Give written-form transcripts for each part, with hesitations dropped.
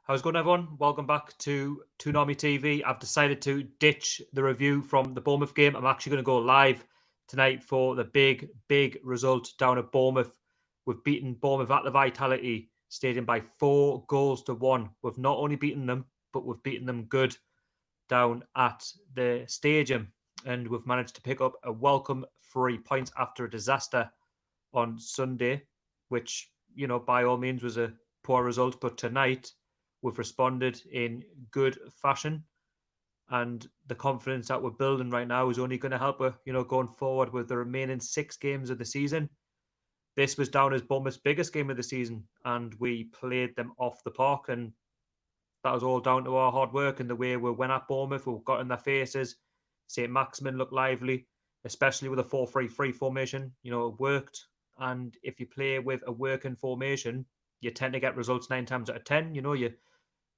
How's it going, everyone? Welcome back to TOON TV. I've decided to ditch the review from the Bournemouth game. I'm actually going to go live tonight for the big result down at Bournemouth. We've beaten Bournemouth at the Vitality Stadium by 4-1. We've not only beaten them, but we've beaten them good down at the stadium. And we've managed to pick up a welcome 3 points after a disaster on Sunday, which, by all means was a poor result. But tonight, we've responded in good fashion, and the confidence that we're building right now is only going to help us, going forward with the remaining 6 games of the season. This was down as Bournemouth's biggest game of the season, and we played them off the park, and that was all down to our hard work and the way we went at Bournemouth. We got in their faces. Saint-Maximin looked lively, especially with a 4-3-3 formation. It worked, and if you play with a working formation, you tend to get results 9 times out of 10.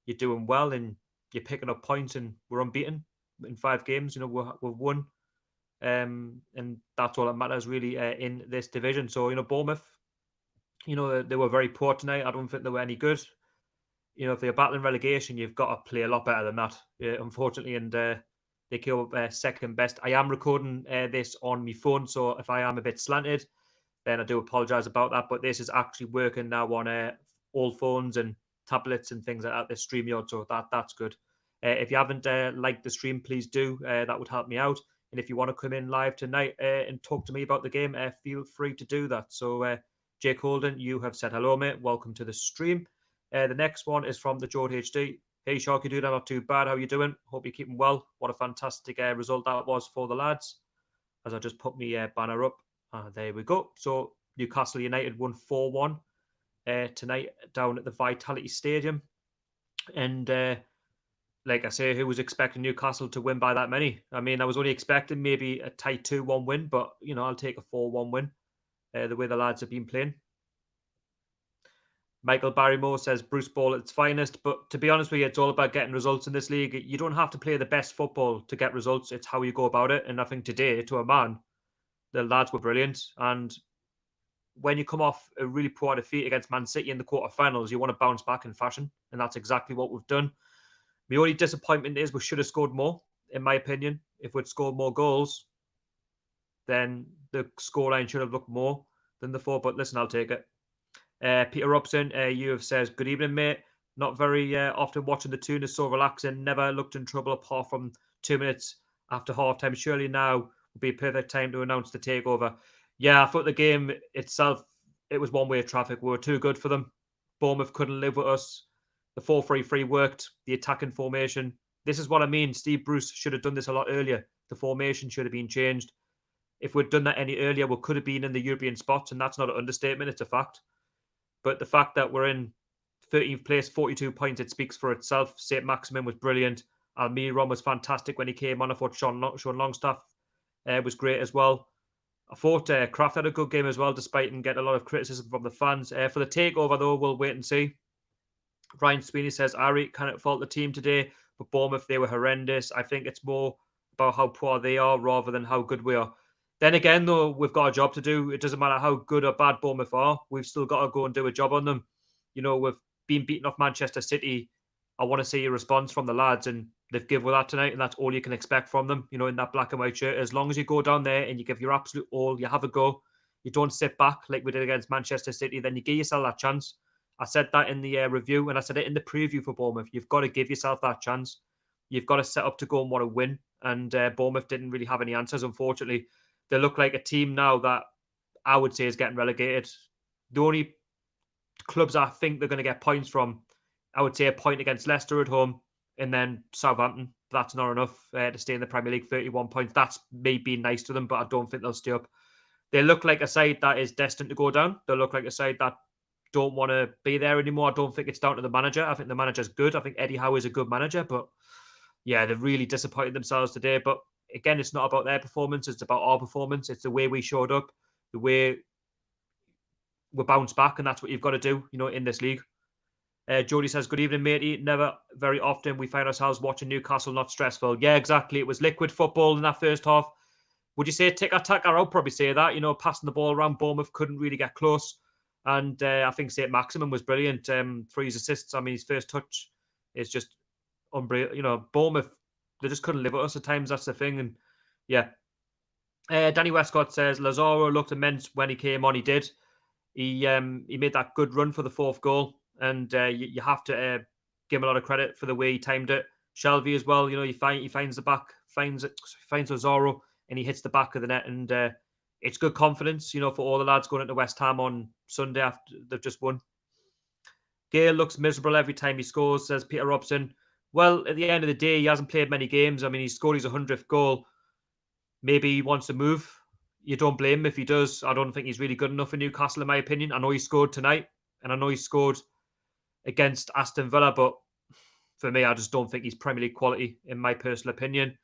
You're doing well and you're picking up points, and we're unbeaten in 5 games. We've won, and that's all that matters really in this division. So Bournemouth, they were very poor tonight. I don't think they were any good. If they're battling relegation, you've got to play a lot better than that, unfortunately. And they came up second best. I am recording this on my phone, so if I am a bit slanted, then I do apologise about that. But this is actually working now on all phones and tablets and things like that. This StreamYard, so that's good. If you haven't liked the stream, please do. That would help me out. And if you want to come in live tonight and talk to me about the game, feel free to do that. So, Jake Holden, you have said hello, mate. Welcome to the stream. The next one is from the George HD. Hey, Sharky dude, I'm not too bad. How you doing? Hope you're keeping well. What a fantastic result that was for the lads. As I just put my banner up. There we go. So, Newcastle United won 4-1 tonight down at the Vitality Stadium. And like I say, who was expecting Newcastle to win by that many? I mean, I was only expecting maybe a tight 2-1 win, but, I'll take a 4-1 win the way the lads have been playing. Michael Barrymore says Bruce Ball at its finest, but to be honest with you, it's all about getting results in this league. You don't have to play the best football to get results. It's how you go about it. And I think today, to a man, the lads were brilliant. And when you come off a really poor defeat against Man City in the quarterfinals, you want to bounce back in fashion. And that's exactly what we've done. The only disappointment is we should have scored more, in my opinion. If we'd scored more goals, then the scoreline should have looked more than the 4. But listen, I'll take it. Peter Robson, you have says, good evening, mate. Not very often watching the TOON is so relaxing. Never looked in trouble apart from 2 minutes after halftime. Surely now would be a perfect time to announce the takeover. Yeah, I thought the game itself, it was one-way traffic. We were too good for them. Bournemouth couldn't live with us. The 4-3-3 worked. The attacking formation. This is what I mean. Steve Bruce should have done this a lot earlier. The formation should have been changed. If we'd done that any earlier, we could have been in the European spots, and that's not an understatement. It's a fact. But the fact that we're in 13th place, 42 points, it speaks for itself. Saint-Maximin was brilliant. Almiron was fantastic when he came on. I thought Sean Longstaff was great as well. I thought Kraft had a good game as well, despite him getting a lot of criticism from the fans. For the takeover, though, we'll wait and see. Ryan Sweeney says, Ari cannot fault the team today, but Bournemouth, they were horrendous. I think it's more about how poor they are rather than how good we are. Then again, though, we've got a job to do. It doesn't matter how good or bad Bournemouth are. We've still got to go and do a job on them. We've been beaten off Manchester City. I want to see a response from the lads, and they've given that tonight, and that's all you can expect from them, in that black and white shirt. As long as you go down there and you give your absolute all, you have a go. You don't sit back like we did against Manchester City, then you give yourself that chance. I said that in the review, and I said it in the preview for Bournemouth. You've got to give yourself that chance. You've got to set up to go and want to win, and Bournemouth didn't really have any answers, unfortunately. They look like a team now that I would say is getting relegated. The only clubs I think they're going to get points from, I would say a point against Leicester at home and then Southampton. That's not enough to stay in the Premier League, 31 points. That's me being nice to them, but I don't think they'll stay up. They look like a side that is destined to go down. They look like a side that don't want to be there anymore. I don't think it's down to the manager. I think the manager's good. I think Eddie Howe is a good manager, but yeah, they've really disappointed themselves today. But again, it's not about their performance. It's about our performance. It's the way we showed up, the way we bounced back, and that's what you've got to do, in this league. Jody says, good evening, matey. Never very often we find ourselves watching Newcastle not stressful. Yeah, exactly. It was liquid football in that first half. Would you say tick-tack? I would probably say that. Passing the ball around, Bournemouth couldn't really get close. And I think Saint-Maximin was brilliant for his assists. I mean, his first touch is just unreal. You know, Bournemouth, they just couldn't live with us at times. That's the thing. And yeah. Danny Westcott says Lazaro looked immense when he came on. He did. He made that good run for the fourth goal, and you have to give him a lot of credit for the way he timed it. Shelby as well. You know, he finds the back, finds Lazaro, and he hits the back of the net, and it's good confidence. You know, for all the lads going into West Ham on Sunday after they've just won. Gale looks miserable every time he scores, says Peter Robson. Well, at the end of the day, he hasn't played many games. I mean, he scored his 100th goal. Maybe he wants to move. You don't blame him if he does. I don't think he's really good enough for Newcastle, in my opinion. I know he scored tonight, and I know he scored against Aston Villa, but for me, I just don't think he's Premier League quality, in my personal opinion.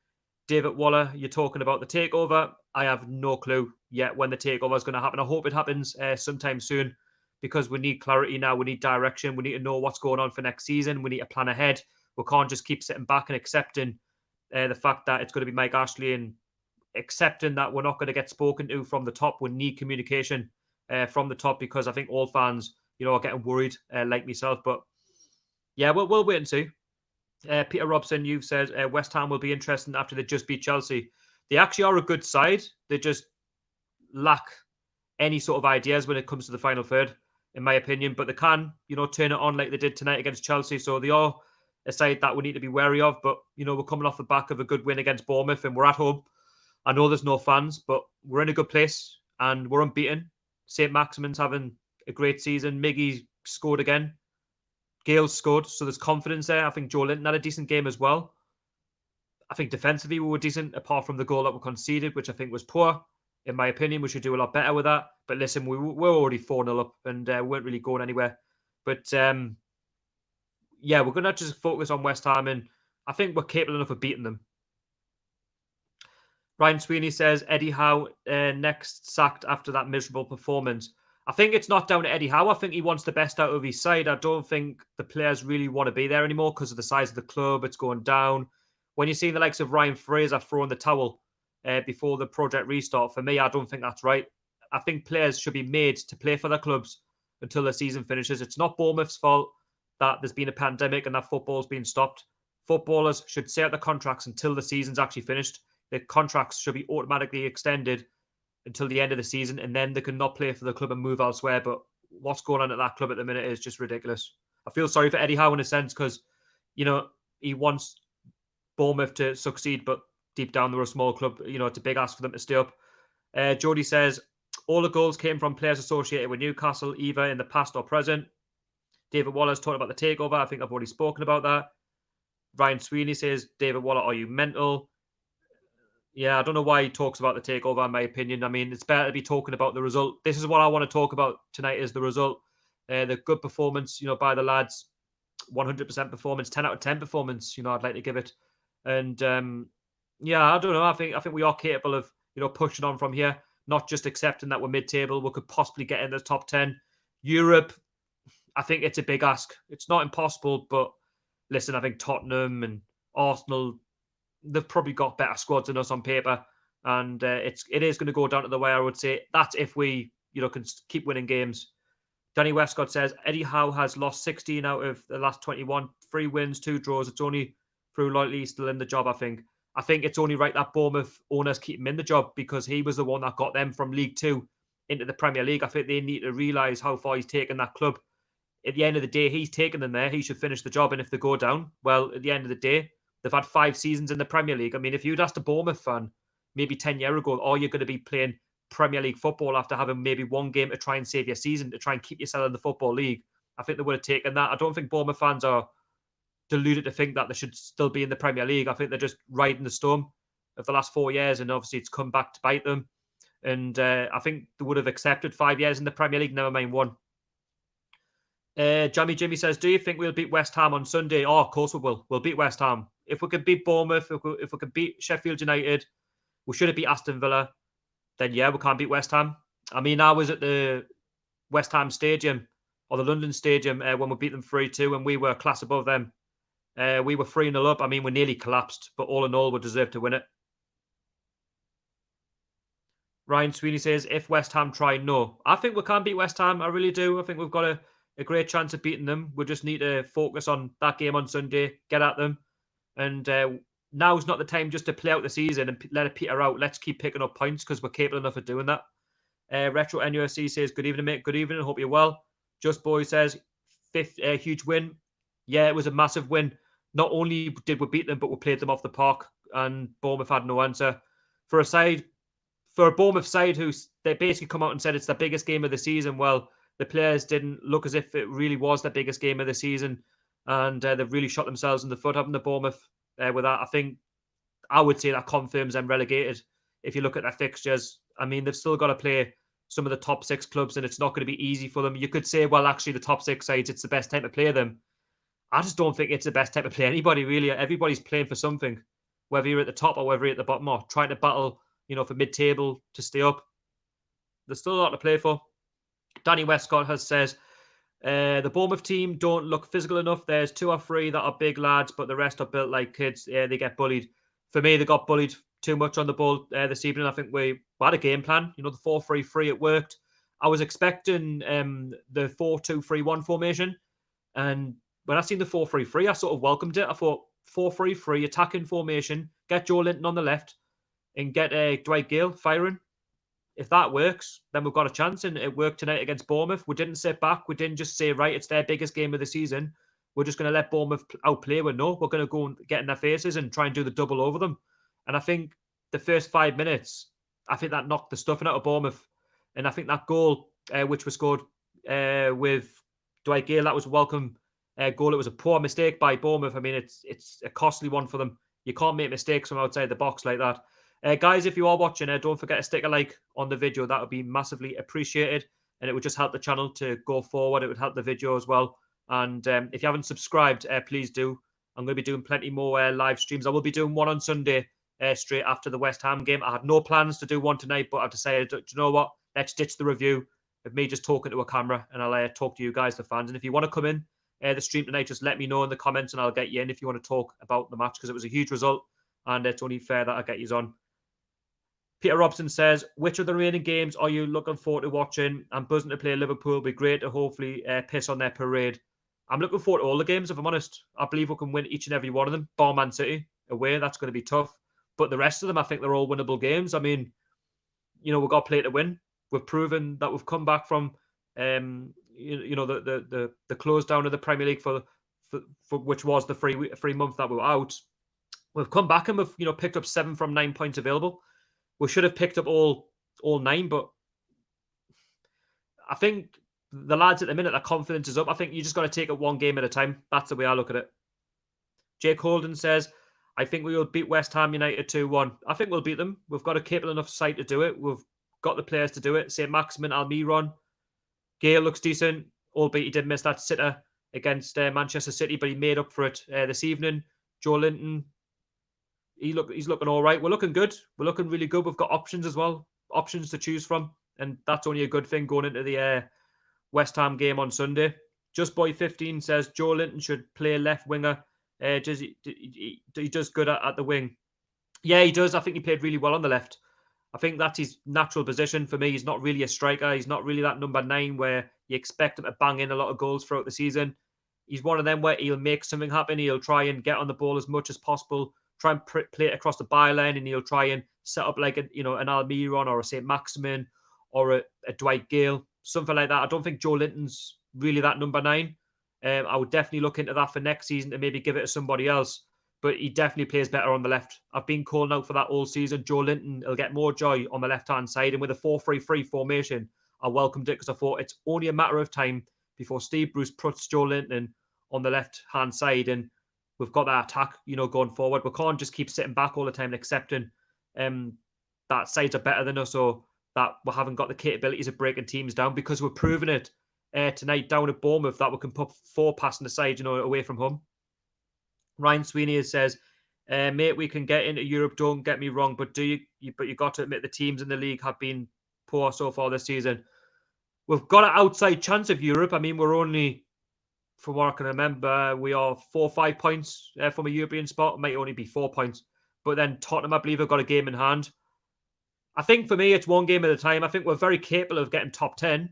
David Waller, you're talking about the takeover. I have no clue yet when the takeover is going to happen. I hope it happens sometime soon, because we need clarity now. We need direction. We need to know what's going on for next season. We need to plan ahead. We can't just keep sitting back and accepting the fact that it's going to be Mike Ashley and accepting that we're not going to get spoken to from the top. We need communication from the top, because I think all fans, you know, are getting worried, like myself. But yeah, we'll wait and see. Peter Robson, you've said West Ham will be interesting after they just beat Chelsea. They actually are a good side. They just lack any sort of ideas when it comes to the final third, in my opinion. But they can, you know, turn it on like they did tonight against Chelsea. So they are a side that we need to be wary of. But, you know, we're coming off the back of a good win against Bournemouth, and we're at home. I know there's no fans, but we're in a good place and we're unbeaten. Saint-Maximin's having a great season. Miggy scored again. Gale scored, so there's confidence there. I think Joe Linton had a decent game as well. I think defensively we were decent, apart from the goal that we conceded, which I think was poor. In my opinion, we should do a lot better with that. But listen, we're already 4-0 up, and we weren't really going anywhere. But yeah, we're going to just focus on West Ham, and I think we're capable enough of beating them. Ryan Sweeney says Eddie Howe next sacked after that miserable performance. I think it's not down to Eddie Howe. I think he wants the best out of his side. I don't think the players really want to be there anymore because of the size of the club. It's going down. When you're seeing the likes of Ryan Fraser throwing the towel before the project restart, for me, I don't think that's right. I think players should be made to play for their clubs until the season finishes. It's not Bournemouth's fault that there's been a pandemic and that football's been stopped. Footballers should stay out the contracts until the season's actually finished. The contracts should be automatically extended until the end of the season, and then they can not play for the club and move elsewhere. But what's going on at that club at the minute is just ridiculous. I feel sorry for Eddie Howe in a sense, because, you know, he wants Bournemouth to succeed, but deep down they're a small club. You know, it's a big ask for them to stay up. Jody says all the goals came from players associated with Newcastle, either in the past or present. David Waller's talking about the takeover. I think I've already spoken about that. Ryan Sweeney says, David Waller, are you mental? Yeah, I don't know why he talks about the takeover, in my opinion. I mean, it's better to be talking about the result. This is what I want to talk about tonight, is the result. The good performance, you know, by the lads. 100% performance, 10 out of 10 performance, you know, I'd like to give it. And yeah, I don't know. I think we are capable of, you know, pushing on from here, not just accepting that we're mid-table. We could possibly get in the top 10. Europe, I think it's a big ask. It's not impossible, but listen, I think Tottenham and Arsenal, they've probably got better squads than us on paper, and it is going to go down to the wire. I would say that's if we, you know, can keep winning games. Danny Westcott says Eddie Howe has lost 16 out of the last 21, 3 wins, 2 draws. It's only through loyalty he's still in the job. I think it's only right that Bournemouth owners keep him in the job, because he was the one that got them from League Two into the Premier League. I think they need to realise how far he's taken that club. At the end of the day, he's taken them there. He should finish the job, and if they go down, well, at the end of the day, they've had 5 seasons in the Premier League. I mean, if you'd asked a Bournemouth fan maybe 10 years ago, oh, you're going to be playing Premier League football after having maybe one game to try and save your season, to try and keep yourself in the Football League, I think they would have taken that. I don't think Bournemouth fans are deluded to think that they should still be in the Premier League. I think they're just riding the storm of the last 4 years, and obviously it's come back to bite them. And I think they would have accepted 5 years in the Premier League, never mind 1. Jimmy says, do you think we'll beat West Ham on Sunday? Oh, of course we will. We'll beat West Ham. If we could beat Bournemouth, if we could beat Sheffield United, we should have beat Aston Villa, then yeah, we can't beat West Ham. I mean, I was at the West Ham Stadium, or the London Stadium, when we beat them 3-2, and we were a class above them. We were 3-0 up. I mean, we nearly collapsed, but all in all, we deserved to win it. Ryan Sweeney says, if West Ham try, no. I think we can beat West Ham. I really do. I think we've got a great chance of beating them. We just need to focus on that game on Sunday, get at them, and now's not the time just to play out the season and let it peter out. Let's keep picking up points because we're capable enough of doing that. Retro NUFC says, good evening, mate. Good evening. Hope you're well. Just Boy says, fifth huge win. Yeah, it was a massive win. Not only did we beat them, but we played them off the park, and Bournemouth had no answer. For a Bournemouth side who they basically come out and said it's the biggest game of the season, well, the players didn't look as if it really was the biggest game of the season, and they've really shot themselves in the foot, haven't the Bournemouth? With that, I would say that confirms them relegated. If you look at their fixtures, I mean, they've still got to play some of the top 6 clubs, and it's not going to be easy for them. You could say, well, actually, the top 6 sides, it's the best time to play them. I just don't think it's the best time to play anybody, really. Everybody's playing for something, whether you're at the top or whether you're at the bottom or trying to battle, for mid-table to stay up. There's still a lot to play for. Danny Westcott has says, the Bournemouth team don't look physical enough. There's 2 or 3 that are big lads, but the rest are built like kids. They get bullied. For me, they got bullied too much on the ball this evening. I think we had a game plan. The 4-3-3, it worked. I was expecting the 4-2-3-1 formation. And when I seen the 4-3-3, I sort of welcomed it. I thought 4-3-3, attacking formation, get Joe Linton on the left and get Dwight Gale firing. If that works, then we've got a chance, and it worked tonight against Bournemouth. We didn't sit back. We didn't just say, right, it's their biggest game of the season. We're just going to let Bournemouth outplay. We're going to go and get in their faces and try and do the double over them. And I think the first 5 minutes, I think that knocked the stuffing out of Bournemouth. And I think that goal, which was scored with Dwight Gale, that was a welcome goal. It was a poor mistake by Bournemouth. I mean, it's a costly one for them. You can't make mistakes from outside the box like that. Guys, if you are watching, don't forget to stick a like on the video. That would be massively appreciated, and it would just help the channel to go forward. It would help the video as well. And if you haven't subscribed, please do. I'm going to be doing plenty more live streams. I will be doing one on Sunday straight after the West Ham game. I had no plans to do one tonight, but I've decided, do you know what? Let's ditch the review of me just talking to a camera, and I'll talk to you guys, the fans. And if you want to come in the stream tonight, just let me know in the comments, and I'll get you in if you want to talk about the match, because it was a huge result, and it's only fair that I get you on. Peter Robson says, which of the remaining games are you looking forward to watching? I'm buzzing to play Liverpool. It'll be great to hopefully piss on their parade. I'm looking forward to all the games, if I'm honest. I believe we can win each and every one of them. Bar Man City away, that's going to be tough. But the rest of them, I think they're all winnable games. I mean, we've got to play to win. We've proven that we've come back from, the close down of the Premier League for which was the free month that we were out. We've come back and we've picked up 7 from 9 points available. We should have picked up all 9, but I think the lads at the minute, their confidence is up. I think you just got to take it one game at a time. That's the way I look at it. Jake Holden says, I think we will beat West Ham United 2-1. I think we'll beat them. We've got a capable enough side to do it. We've got the players to do it. Saint-Maximin, Almiron. Gale looks decent, albeit he did miss that sitter against Manchester City, but he made up for it this evening. Joe Linton, he's looking all right. We're looking good. We're looking really good. We've got options as well, options to choose from, and that's only a good thing going into the West Ham game on Sunday. Just Boy 15 says Joe Linton should play left winger. He does good at the wing. Yeah, he does. I think he played really well on the left. I think that's his natural position. For me, he's not really a striker. He's not really that number 9 where you expect him to bang in a lot of goals throughout the season. He's one of them where he'll make something happen. He'll try and get on the ball as much as possible, try and play it across the byline, and he'll try and set up like an Almiron or a Saint-Maximin or a Dwight Gale, something like that. I don't think Joe Linton's really that number 9. I would definitely look into that for next season to maybe give it to somebody else. But he definitely plays better on the left. I've been calling out for that all season. Joe Linton will get more joy on the left-hand side. And with a 4-3-3 formation, I welcomed it because I thought it's only a matter of time before Steve Bruce puts Joe Linton on the left-hand side. And we've got that attack, going forward. We can't just keep sitting back all the time and accepting that sides are better than us, or that we haven't got the capabilities of breaking teams down, because we're proving it tonight down at Bournemouth that we can put 4 passing the side, away from home. Ryan Sweeney says, mate, we can get into Europe, don't get me wrong, but you got to admit the teams in the league have been poor so far this season. We've got an outside chance of Europe. I mean, we're only, from what I can remember, we are 4 or 5 points from a European spot. It might only be 4 points. But then Tottenham, I believe, have got a game in hand. I think for me, it's one game at a time. I think we're very capable of getting top 10,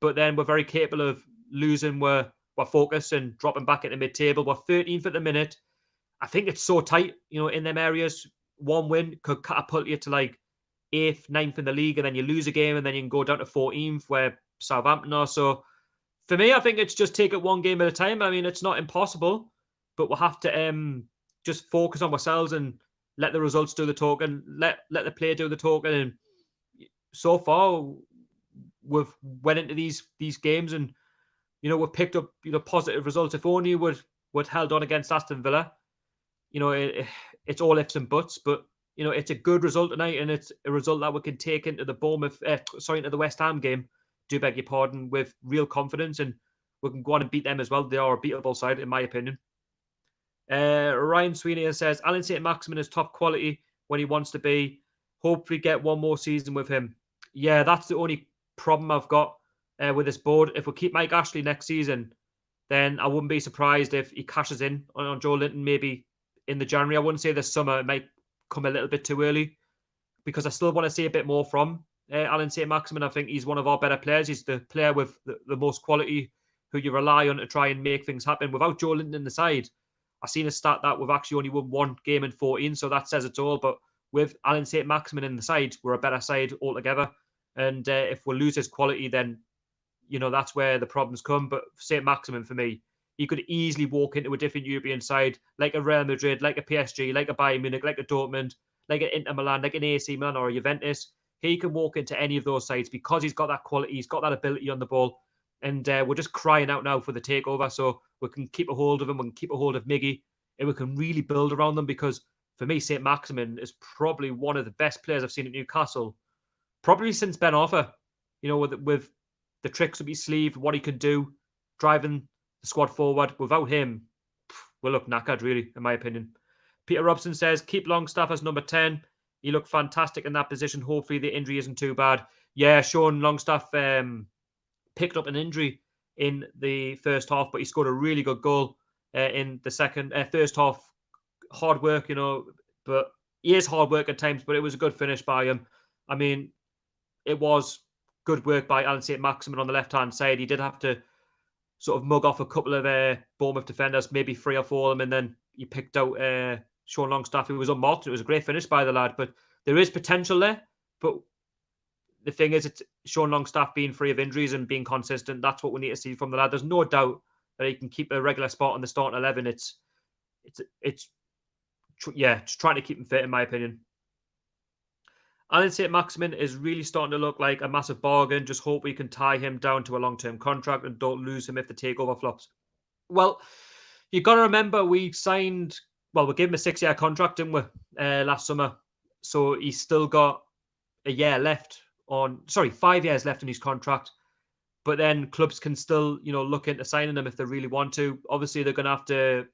but then we're very capable of losing, we're focused and dropping back into mid-table. We're 13th at the minute. I think it's so tight, in them areas. One win could catapult you to like 8th, 9th in the league, and then you lose a game, and then you can go down to 14th, where Southampton are. So for me, I think it's just take it one game at a time. I mean, it's not impossible, but we'll have to just focus on ourselves and let the results do the talking, let the player do the talking. And so far, we've went into these games and we've picked up positive results. If only we'd held on against Aston Villa. It's all ifs and buts, but it's a good result tonight, and it's a result that we can take into the into the West Ham game. Do beg your pardon, with real confidence, and we can go on and beat them as well. They are a beatable side, in my opinion. Ryan Sweeney says Alan Saint-Maximin is top quality when he wants to be. Hopefully, get one more season with him. Yeah, that's the only problem I've got with this board. If we keep Mike Ashley next season, then I wouldn't be surprised if he cashes in on Joe Linton maybe in the January. I wouldn't say this summer. It might come a little bit too early, because I still want to see a bit more from Alan Saint-Maximin. I think he's one of our better players. He's the player with the most quality, who you rely on to try and make things happen. Without Joe Linton in the side, I've seen a stat that we've actually only won one game in 14, so that says it all. But with Alan Saint-Maximin in the side, we're a better side altogether. And if we lose his quality, then that's where the problems come. But Saint-Maximin, for me, he could easily walk into a different European side, like a Real Madrid, like a PSG, like a Bayern Munich, like a Dortmund, like an Inter Milan, like an AC Milan or a Juventus. He can walk into any of those sides because he's got that quality, he's got that ability on the ball. And we're just crying out now for the takeover, so we can keep a hold of him, we can keep a hold of Miggy, and we can really build around them. Because for me, Saint-Maximin is probably one of the best players I've seen at Newcastle, probably since Ben Arthur. With the tricks up his sleeve, what he can do, driving the squad forward. Without him, we'll look knackered, really, in my opinion. Peter Robson says, keep Longstaff as number 10. He looked fantastic in that position. Hopefully the injury isn't too bad. Yeah, Sean Longstaff picked up an injury in the first half, but he scored a really good goal in the first half. Hard work, but he is hard work at times, but it was a good finish by him. I mean, it was good work by Alan Saint-Maximin on the left-hand side. He did have to sort of mug off a couple of Bournemouth defenders, maybe 3 or 4 of them, and then he picked out Sean Longstaff, who was unmarked. It was a great finish by the lad, but there is potential there. But the thing is, it's Sean Longstaff being free of injuries and being consistent. That's what we need to see from the lad. There's no doubt that he can keep a regular spot on the starting 11. It's trying to keep him fit, in my opinion. Alan Saint-Maximin is really starting to look like a massive bargain. Just hope we can tie him down to a long-term contract and don't lose him if the takeover flops. Well, you've got to remember we gave him a 6-year contract, didn't we, last summer? So he's still got 5 years left on his contract. But then clubs can still, look into signing him if they really want to. Obviously, they're going to have to,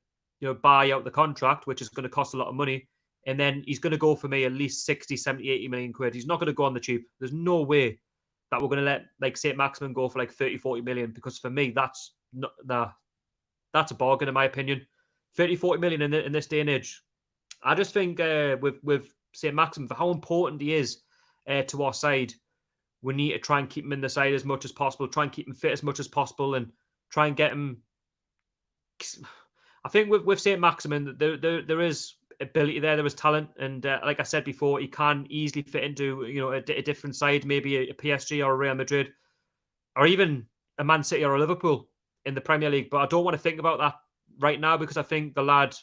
buy out the contract, which is going to cost a lot of money. And then he's going to go for me at least 60, 70, 80 million quid. He's not going to go on the cheap. There's no way that we're going to let Saint-Maximin go for 30, 40 million, because for me, that's a bargain, in my opinion. 30, 40 million in this day and age. I just think with Saint-Maximin, for how important he is to our side, we need to try and keep him in the side as much as possible, try and keep him fit as much as possible, and try and get him. I think with Saint-Maximin, there is ability there is talent, and like I said before, he can easily fit into a different side, maybe a PSG or a Real Madrid, or even a Man City or a Liverpool in the Premier League. But I don't want to think about that right now, because I think the lad,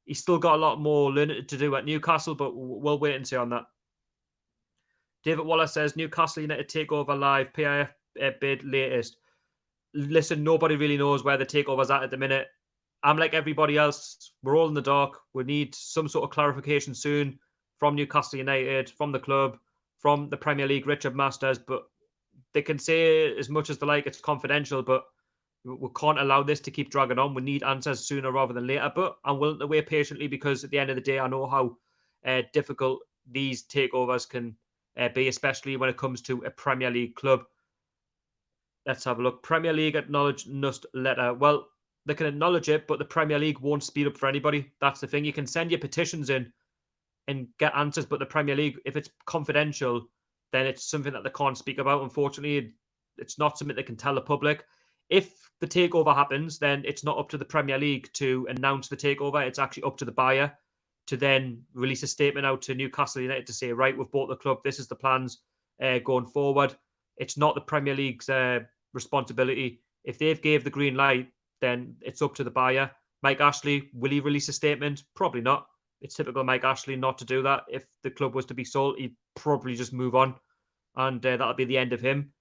he's still got a lot more learning to do at Newcastle, but we'll wait and see on that. David Wallace says, Newcastle United takeover live, PIF bid latest. Listen, nobody really knows where the takeover's at the minute. I'm like everybody else. We're all in the dark. We need some sort of clarification soon from Newcastle United, from the club, from the Premier League, Richard Masters. But they can say as much as they like, it's confidential, but we can't allow this to keep dragging on. We need answers sooner rather than later. But I'm willing to wait patiently, because at the end of the day, I know how difficult these takeovers can be, especially when it comes to a Premier League club. Let's have a look. Premier League acknowledged Nust letter. Well, they can acknowledge it, but the Premier League won't speed up for anybody. That's the thing. You can send your petitions in and get answers, but the Premier League, if it's confidential, then it's something that they can't speak about. Unfortunately, it's not something they can tell the public. if the takeover happens, then it's not up to the Premier League to announce the takeover. It's actually up to the buyer to then release a statement out to Newcastle United to say, right, we've bought the club. This is the plans going forward. It's not the Premier League's responsibility. If they've gave the green light, then it's up to the buyer. Mike Ashley, will he release a statement? Probably not. It's typical Mike Ashley not to do that. If the club was to be sold, he'd probably just move on, and that'll be the end of him.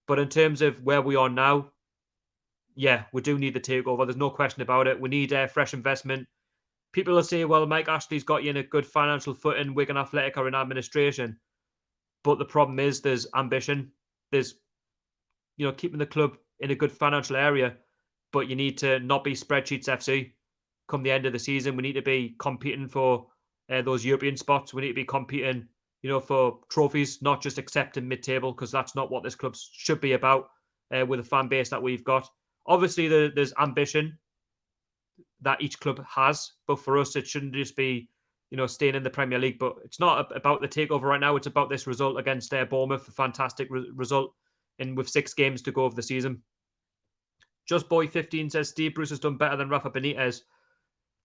But in terms of where we are now, yeah, we do need the takeover. There's no question about it. We need fresh investment. People will say, well, Mike Ashley's got you in a good financial footing, Wigan Athletic or in administration. But the problem is there's ambition. There's, keeping the club in a good financial area, but you need to not be spreadsheets FC come the end of the season. We need to be competing for those European spots. We need to be competing, for trophies, not just accepting mid-table, because that's not what this club should be about with the fan base that we've got. Obviously, there's ambition that each club has, but for us, it shouldn't just be, staying in the Premier League. But it's not about the takeover right now. It's about this result against Bournemouth, a fantastic result, and with 6 games to go of the season. Just Boy 15 says Steve Bruce has done better than Rafa Benitez.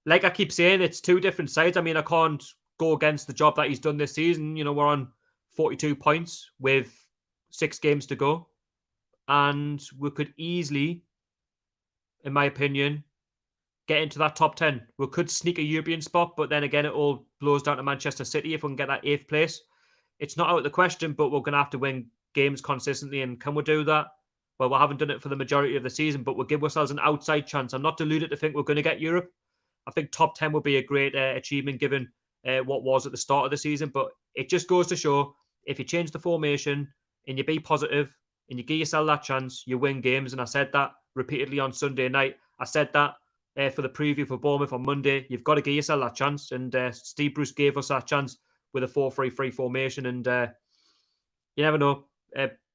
Like I keep saying, it's two different sides. I mean, I can't go against the job that he's done this season. We're on 42 points with 6 games to go, and we could easily, in my opinion, get into that top 10. We could sneak a European spot, but then again, it all blows down to Manchester City if we can get that 8th place. It's not out of the question, but we're going to have to win games consistently. And can we do that? Well, we haven't done it for the majority of the season, but we'll give ourselves an outside chance. I'm not deluded to think we're going to get Europe. I think top 10 would be a great achievement given what was at the start of the season. But it just goes to show, if you change the formation and you be positive and you give yourself that chance, you win games. And I said that repeatedly on Sunday night. I said that for the preview for Bournemouth on Monday. You've got to give yourself that chance. And Steve Bruce gave us that chance with a 4-3-3 formation. And you never know.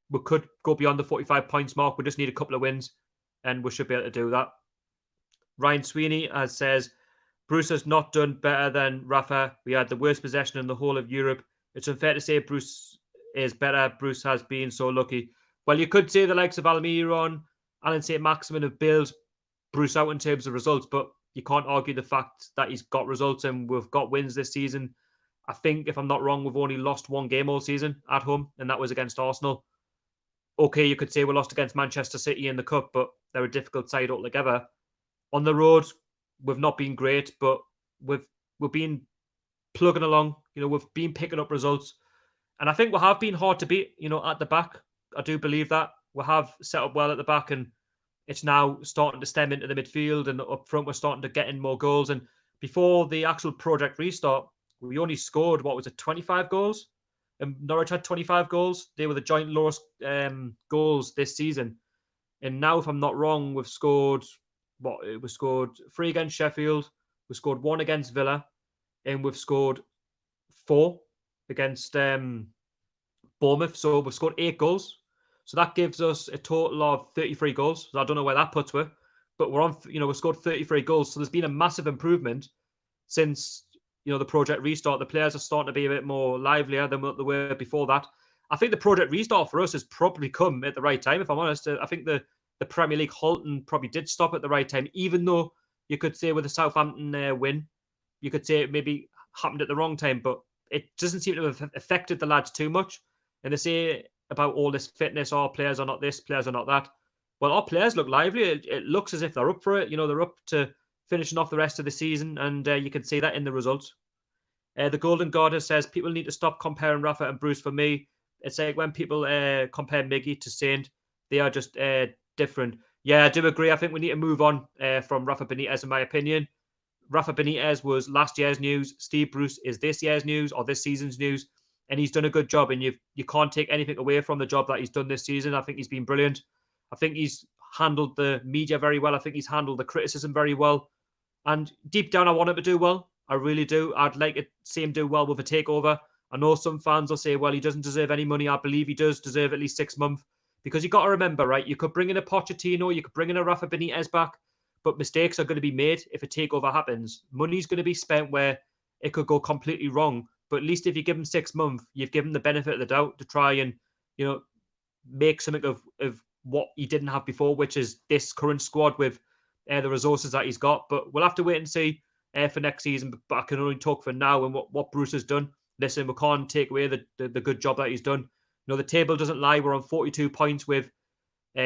We could go beyond the 45 points mark. We just need a couple of wins, and we should be able to do that. Ryan Sweeney says, Bruce has not done better than Rafa. We had the worst possession in the whole of Europe. It's unfair to say Bruce is better. Bruce has been so lucky. Well, you could say the likes of Almiron, Alan Saint-Maximin have bailed Bruce out in terms of results, but you can't argue the fact that he's got results and we've got wins this season. I think, if I'm not wrong, we've only lost 1 game all season at home, and that was against Arsenal. Okay, you could say we lost against Manchester City in the Cup, but they're a difficult side altogether. On the road, we've not been great, but we've been plugging along. We've been picking up results. And I think we have been hard to beat, at the back. I do believe that. We have set up well at the back, and it's now starting to stem into the midfield, and up front we're starting to get in more goals. And before the actual project restart, we only scored, 25 goals? And Norwich had 25 goals. They were the joint lowest goals this season. And now, if I'm not wrong, we've scored, we scored 3 against Sheffield, we scored 1 against Villa, and we've scored 4 against Bournemouth. So we've scored 8 goals. So that gives us a total of 33 goals. So I don't know where that puts us, but we're on, we've scored 33 goals. So there's been a massive improvement since, the project restart. The players are starting to be a bit more livelier than what they were before that. I think the project restart for us has probably come at the right time, if I'm honest. I think the Premier League halting probably did stop at the right time, even though you could say with the Southampton win, you could say it maybe happened at the wrong time, but it doesn't seem to have affected the lads too much. And they say about all this fitness, our players are not this, players are not that. Well, our players look lively. It looks as if they're up for it. They're up to finishing off the rest of the season, and you can see that in the results. The Golden Goddess says, people need to stop comparing Rafa and Bruce. For me, it's like when people compare Miggy to Saint, they are just different. Yeah, I do agree. I think we need to move on from Rafa Benitez, in my opinion. Rafa Benitez was last year's news. Steve Bruce is this year's news or this season's news, and he's done a good job, and you can't take anything away from the job that he's done this season. I think he's been brilliant. I think he's handled the media very well. I think he's handled the criticism very well. And deep down, I want him to do well. I really do. I'd like to see him do well with a takeover. I know some fans will say, well, he doesn't deserve any money. I believe he does deserve at least 6 months. Because you got to remember, right, you could bring in a Pochettino, you could bring in a Rafa Benitez back, but mistakes are going to be made if a takeover happens. Money's going to be spent where it could go completely wrong. But at least if you give him 6 months, you've given the benefit of the doubt to try and, make something of what he didn't have before, which is this current squad with the resources that he's got. But we'll have to wait and see for next season. But I can only talk for now and what Bruce has done. Listen, we can't take away the good job that he's done. The table doesn't lie. We're on 42 points with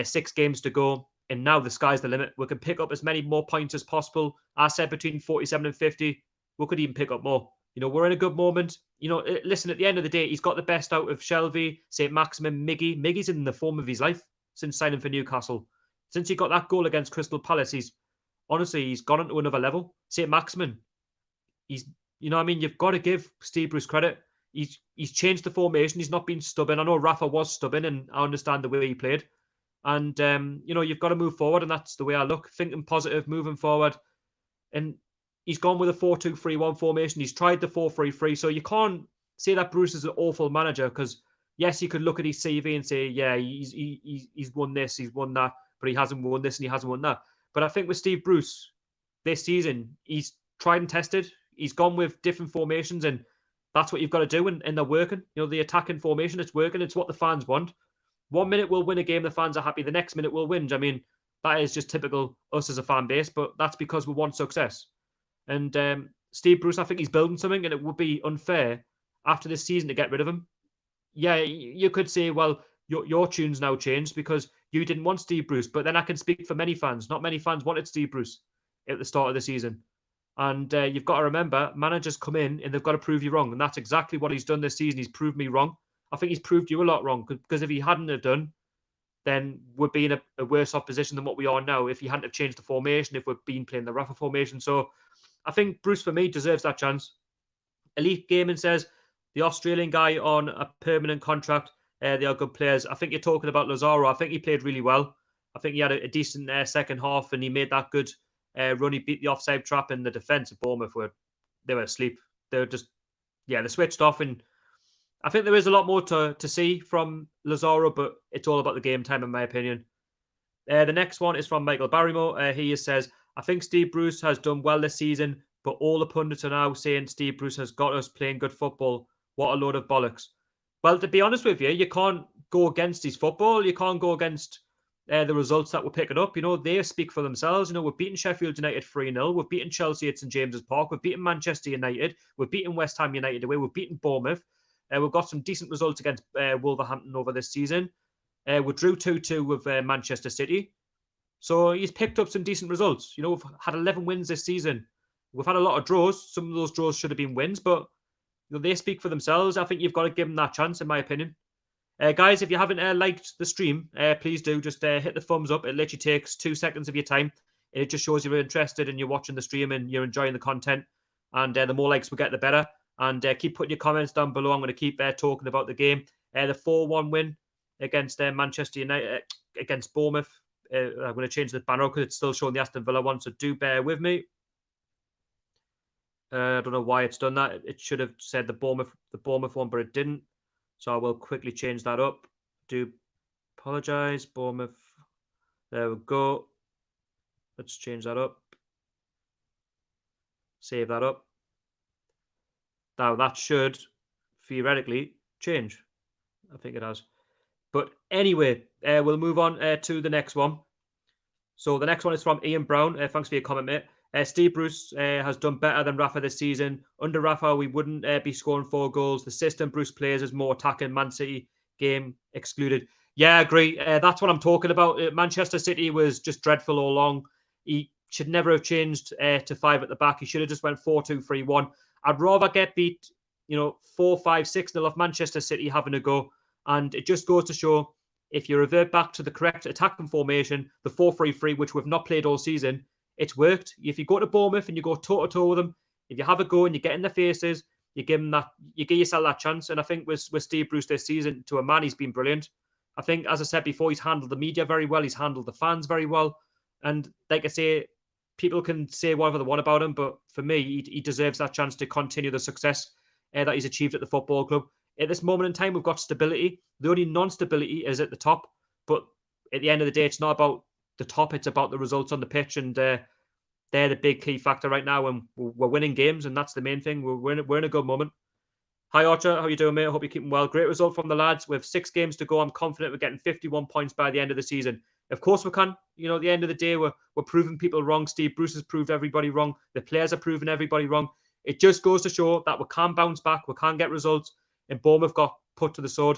6 games to go. And now the sky's the limit. We can pick up as many more points as possible. I said between 47 and 50. We could even pick up more. We're in a good moment. Listen, at the end of the day, he's got the best out of Shelby, Saint-Maximin, Miggy. Miggy's in the form of his life since signing for Newcastle. Since he got that goal against Crystal Palace, he's gone on to another level. Saint-Maximin, you've got to give Steve Bruce credit. He's changed the formation. He's not been stubborn. I know Rafa was stubborn, and I understand the way he played. And, you've got to move forward, and that's the way I look. Thinking positive, moving forward. And he's gone with a 4-2-3-1 formation. He's tried the 4-3-3. So you can't say that Bruce is an awful manager because, yes, you could look at his CV and say, yeah, he's won this, he's won that, but he hasn't won this and he hasn't won that. But I think with Steve Bruce this season, he's tried and tested. He's gone with different formations, and that's what you've got to do, and they're working. The attacking formation, it's working. It's what the fans want. 1 minute we'll win a game, the fans are happy. The next minute we'll whinge. That is just typical us as a fan base, but that's because we want success. And Steve Bruce, I think he's building something, and it would be unfair after this season to get rid of him. Yeah, you could say, well, your tune's now changed because you didn't want Steve Bruce, but then I can speak for many fans. Not many fans wanted Steve Bruce at the start of the season. And you've got to remember, managers come in and they've got to prove you wrong. And that's exactly what he's done this season. He's proved me wrong. I think he's proved you a lot wrong because if he hadn't have done, then we'd be in a worse off position than what we are now if he hadn't have changed the formation, if we'd been playing the Rafa formation. So I think Bruce, for me, deserves that chance. Elite Gaming says, the Australian guy on a permanent contract, they are good players. I think you're talking about Lazaro. I think he played really well. I think he had a decent second half and he made that good run. He beat the offside trap, and the defence of Bournemouth were asleep. They were just, they switched off. And I think there is a lot more to see from Lazaro, but it's all about the game time, in my opinion. The next one is from Michael Barrymore. He says, I think Steve Bruce has done well this season, but all the pundits are now saying Steve Bruce has got us playing good football. What a load of bollocks. Well, to be honest with you, you can't go against his football. You can't go against the results that we're picking up. They speak for themselves. We've beaten Sheffield United 3-0. We've beaten Chelsea at St James's Park. We've beaten Manchester United. We've beaten West Ham United away. We've beaten Bournemouth. We've got some decent results against Wolverhampton over this season. We drew 2-2 with Manchester City. So he's picked up some decent results. We've had 11 wins this season. We've had a lot of draws. Some of those draws should have been wins, but they speak for themselves. I think you've got to give them that chance, in my opinion. Guys, if you haven't liked the stream, please do. Just hit the thumbs up. It literally takes 2 seconds of your time. It just shows you're interested and you're watching the stream and you're enjoying the content. And the more likes we get, the better. And keep putting your comments down below. I'm going to keep talking about the game. The 4-1 win against Manchester United, against Bournemouth. I'm going to change the banner because it's still showing the Aston Villa one, so do bear with me. I don't know why it's done that. It should have said the Bournemouth one, but it didn't. So I will quickly change that up. Do apologise, Bournemouth. There we go. Let's change that up. Save that up. Now that should theoretically change. I think it has. But anyway, we'll move on to the next one. So the next one is from Ian Brown. Thanks for your comment, mate. Steve Bruce has done better than Rafa this season. Under Rafa, we wouldn't be scoring 4 goals. The system Bruce plays is more attacking. Man City game excluded. Yeah, I agree. That's what I'm talking about. Manchester City was just dreadful all along. He should never have changed to 5 at the back. He should have just went 4-2-3-1. I'd rather get beat, 4-5-6-0 off Manchester City having a go. And it just goes to show, if you revert back to the correct attacking formation, the 4-3-3, which we've not played all season, it's worked. If you go to Bournemouth and you go toe-to-toe with them, if you have a go and you get in their faces, you give yourself that chance. And I think with Steve Bruce this season, to a man, he's been brilliant. I think, as I said before, he's handled the media very well. He's handled the fans very well. And like I say, people can say whatever they want about him, but for me, he deserves that chance to continue the success that he's achieved at the football club. At this moment in time, we've got stability. The only non-stability is at the top. But at the end of the day, it's not about the top. It's about the results on the pitch. And they're the big key factor right now. And we're winning games, and that's the main thing. We're in a good moment. Hi Archer, how you doing, mate? I hope you're keeping well. Great result from the lads. With 6 games to go, I'm confident we're getting 51 points by the end of the season. Of course we can. You know, at the end of the day, we're proving people wrong. Steve Bruce has proved everybody wrong. The players are proving everybody wrong. It just goes to show that we can bounce back. We can get results. And Bournemouth got put to the sword.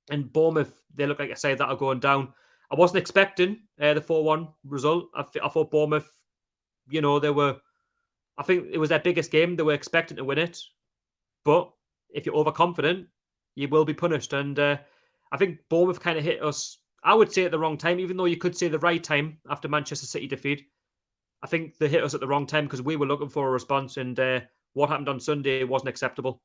And Bournemouth, they look like I say that are going down. I wasn't expecting the 4-1 result. I thought Bournemouth, you know, I think it was their biggest game. They were expecting to win it. But if you're overconfident, you will be punished. And I think Bournemouth kind of hit us, I would say, at the wrong time, even though you could say the right time after Manchester City defeat. I think they hit us at the wrong time because we were looking for a response, and what happened on Sunday wasn't acceptable.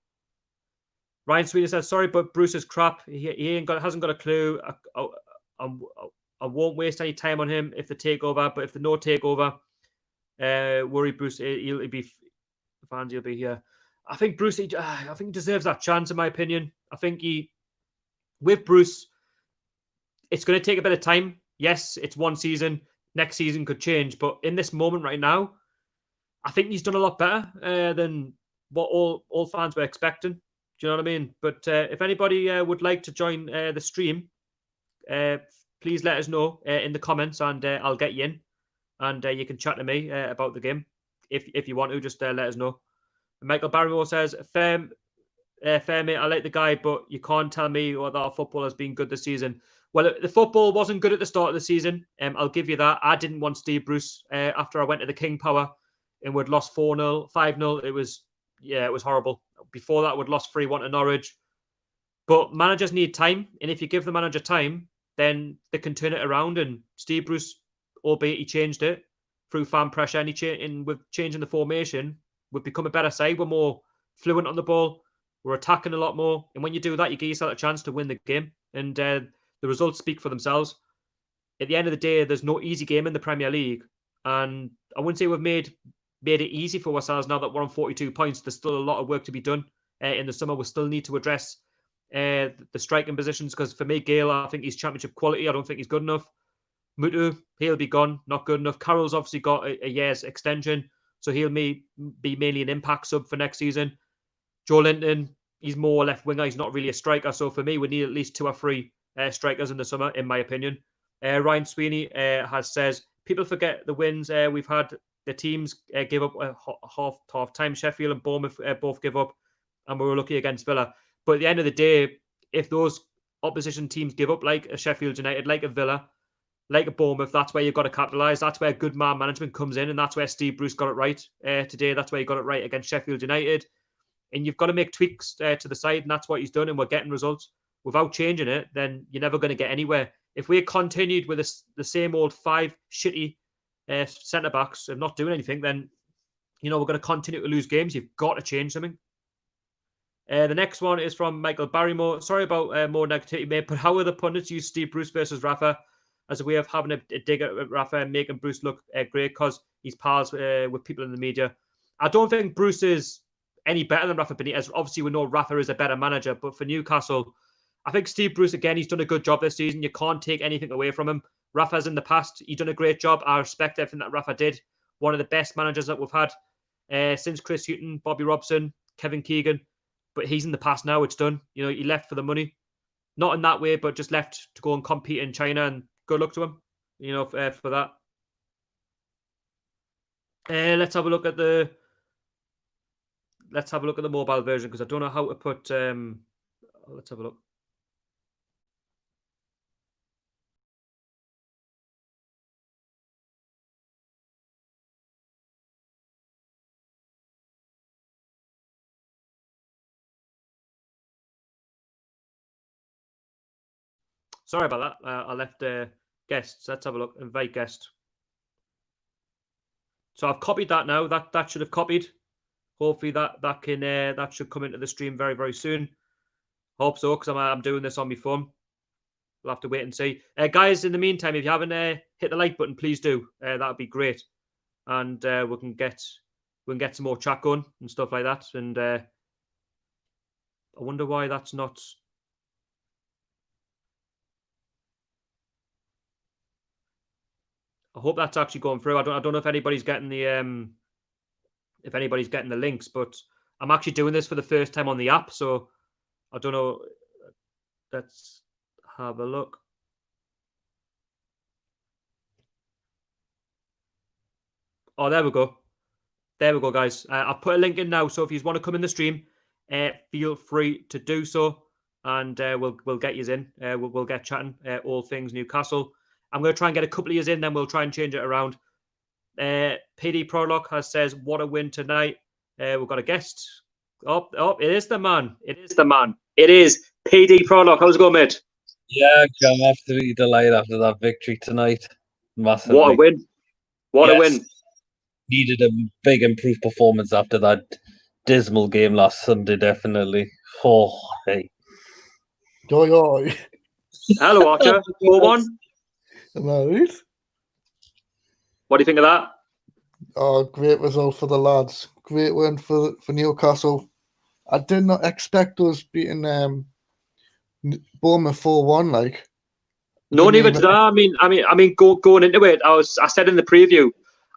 Ryan Sweeney says, sorry, but Bruce is crap. He hasn't got a clue. I won't waste any time on him if the takeover, but if the no takeover, worry Bruce, he'll be fans, he'll be here. I think Bruce, I think he deserves that chance, in my opinion. I think with Bruce, it's going to take a bit of time. Yes, it's one season. Next season could change. But in this moment right now, I think he's done a lot better than what all fans were expecting. Do you know what I mean? But if anybody would like to join the stream, please let us know in the comments, and I'll get you in. And you can chat to me about the game. If you want to, just let us know. Michael Barrymore says, fair mate, I like the guy, but you can't tell me that our football has been good this season. Well, the football wasn't good at the start of the season. I'll give you that. I didn't want Steve Bruce after I went to the King Power and we'd lost 4-0, 5-0. It was horrible. Before that, we'd lost 3-1 to Norwich. But managers need time. And if you give the manager time, then they can turn it around. And Steve Bruce, albeit he changed it through fan pressure and with changing the formation, we've become a better side. We're more fluent on the ball. We're attacking a lot more. And when you do that, you give yourself a chance to win the game. And the results speak for themselves. At the end of the day, there's no easy game in the Premier League. And I wouldn't say we've made it easy for ourselves now that we're on 42 points. There's still a lot of work to be done in the summer. We still need to address the striking positions, because for me, Gale, I think he's championship quality. I don't think he's good enough. Mutu, he'll be gone, not good enough. Carroll's obviously got a year's extension, so he'll be mainly an impact sub for next season. Joe Linton, he's more left winger. He's not really a striker. So for me, we need at least 2 or 3 strikers in the summer, in my opinion. Ryan Sweeney says, people forget the wins we've had. The teams give up half time. Sheffield and Bournemouth both give up, and we were lucky against Villa. But at the end of the day, if those opposition teams give up, like a Sheffield United, like a Villa, like a Bournemouth, that's where you've got to capitalise. That's where good man management comes in, and that's where Steve Bruce got it right today. That's where he got it right against Sheffield United. And you've got to make tweaks to the side, and that's what he's done, and we're getting results. Without changing it, then you're never going to get anywhere. If we continued with the same old 5 shitty centre-backs and not doing anything, then, we're going to continue to lose games. You've got to change something. The next one is from Michael Barrymore. Sorry about more negativity, mate, but how are the pundits use Steve Bruce versus Rafa as a way of having a dig at Rafa and making Bruce look great because he's pals with people in the media? I don't think Bruce is any better than Rafa Benitez. Obviously, we know Rafa is a better manager, but for Newcastle, I think Steve Bruce, again, he's done a good job this season. You can't take anything away from him. Rafa's in the past, he's done a great job. I respect everything that Rafa did. One of the best managers that we've had since Chris Hughton, Bobby Robson, Kevin Keegan. But he's in the past now. It's done. He left for the money. Not in that way, but just left to go and compete in China, and good luck to him, for that. Let's have a look at the mobile version, because I don't know how to put let's have a look. Sorry about that. I left guests. Let's have a look. Invite guest. So I've copied that now. That should have copied. Hopefully that should come into the stream very, very soon. Hope so, because I'm doing this on my phone. We'll have to wait and see. Guys, in the meantime, if you haven't hit the like button, please do. That would be great. And we can get some more chat going and stuff like that. And I wonder why that's not. I hope that's actually going through. I don't know if anybody's getting the links, but I'm actually doing this for the first time on the app, so I don't know. Let's have a look. Oh, there we go. There we go, guys. I've put a link in now, so if you want to come in the stream, feel free to do so, and we'll get you in. We'll get chatting all things Newcastle. I'm going to try and get a couple of years in, then we'll try and change it around. PD Prologue says, what a win tonight. We've got a guest. Oh, it is the man. It is the man. It is PD Prologue. How's it going, mate? Yeah, I'm absolutely delighted after that victory tonight. Massively. What a win. What a win. Needed a big improved performance after that dismal game last Sunday, definitely. Oh, hey. Hello, Archer. 4-1. Hello. What do you think of that? Oh, great result for the lads. Great win for Newcastle. I did not expect us beating Bournemouth 4-1. Like, no, neither did I. I mean, going into it, I said in the preview,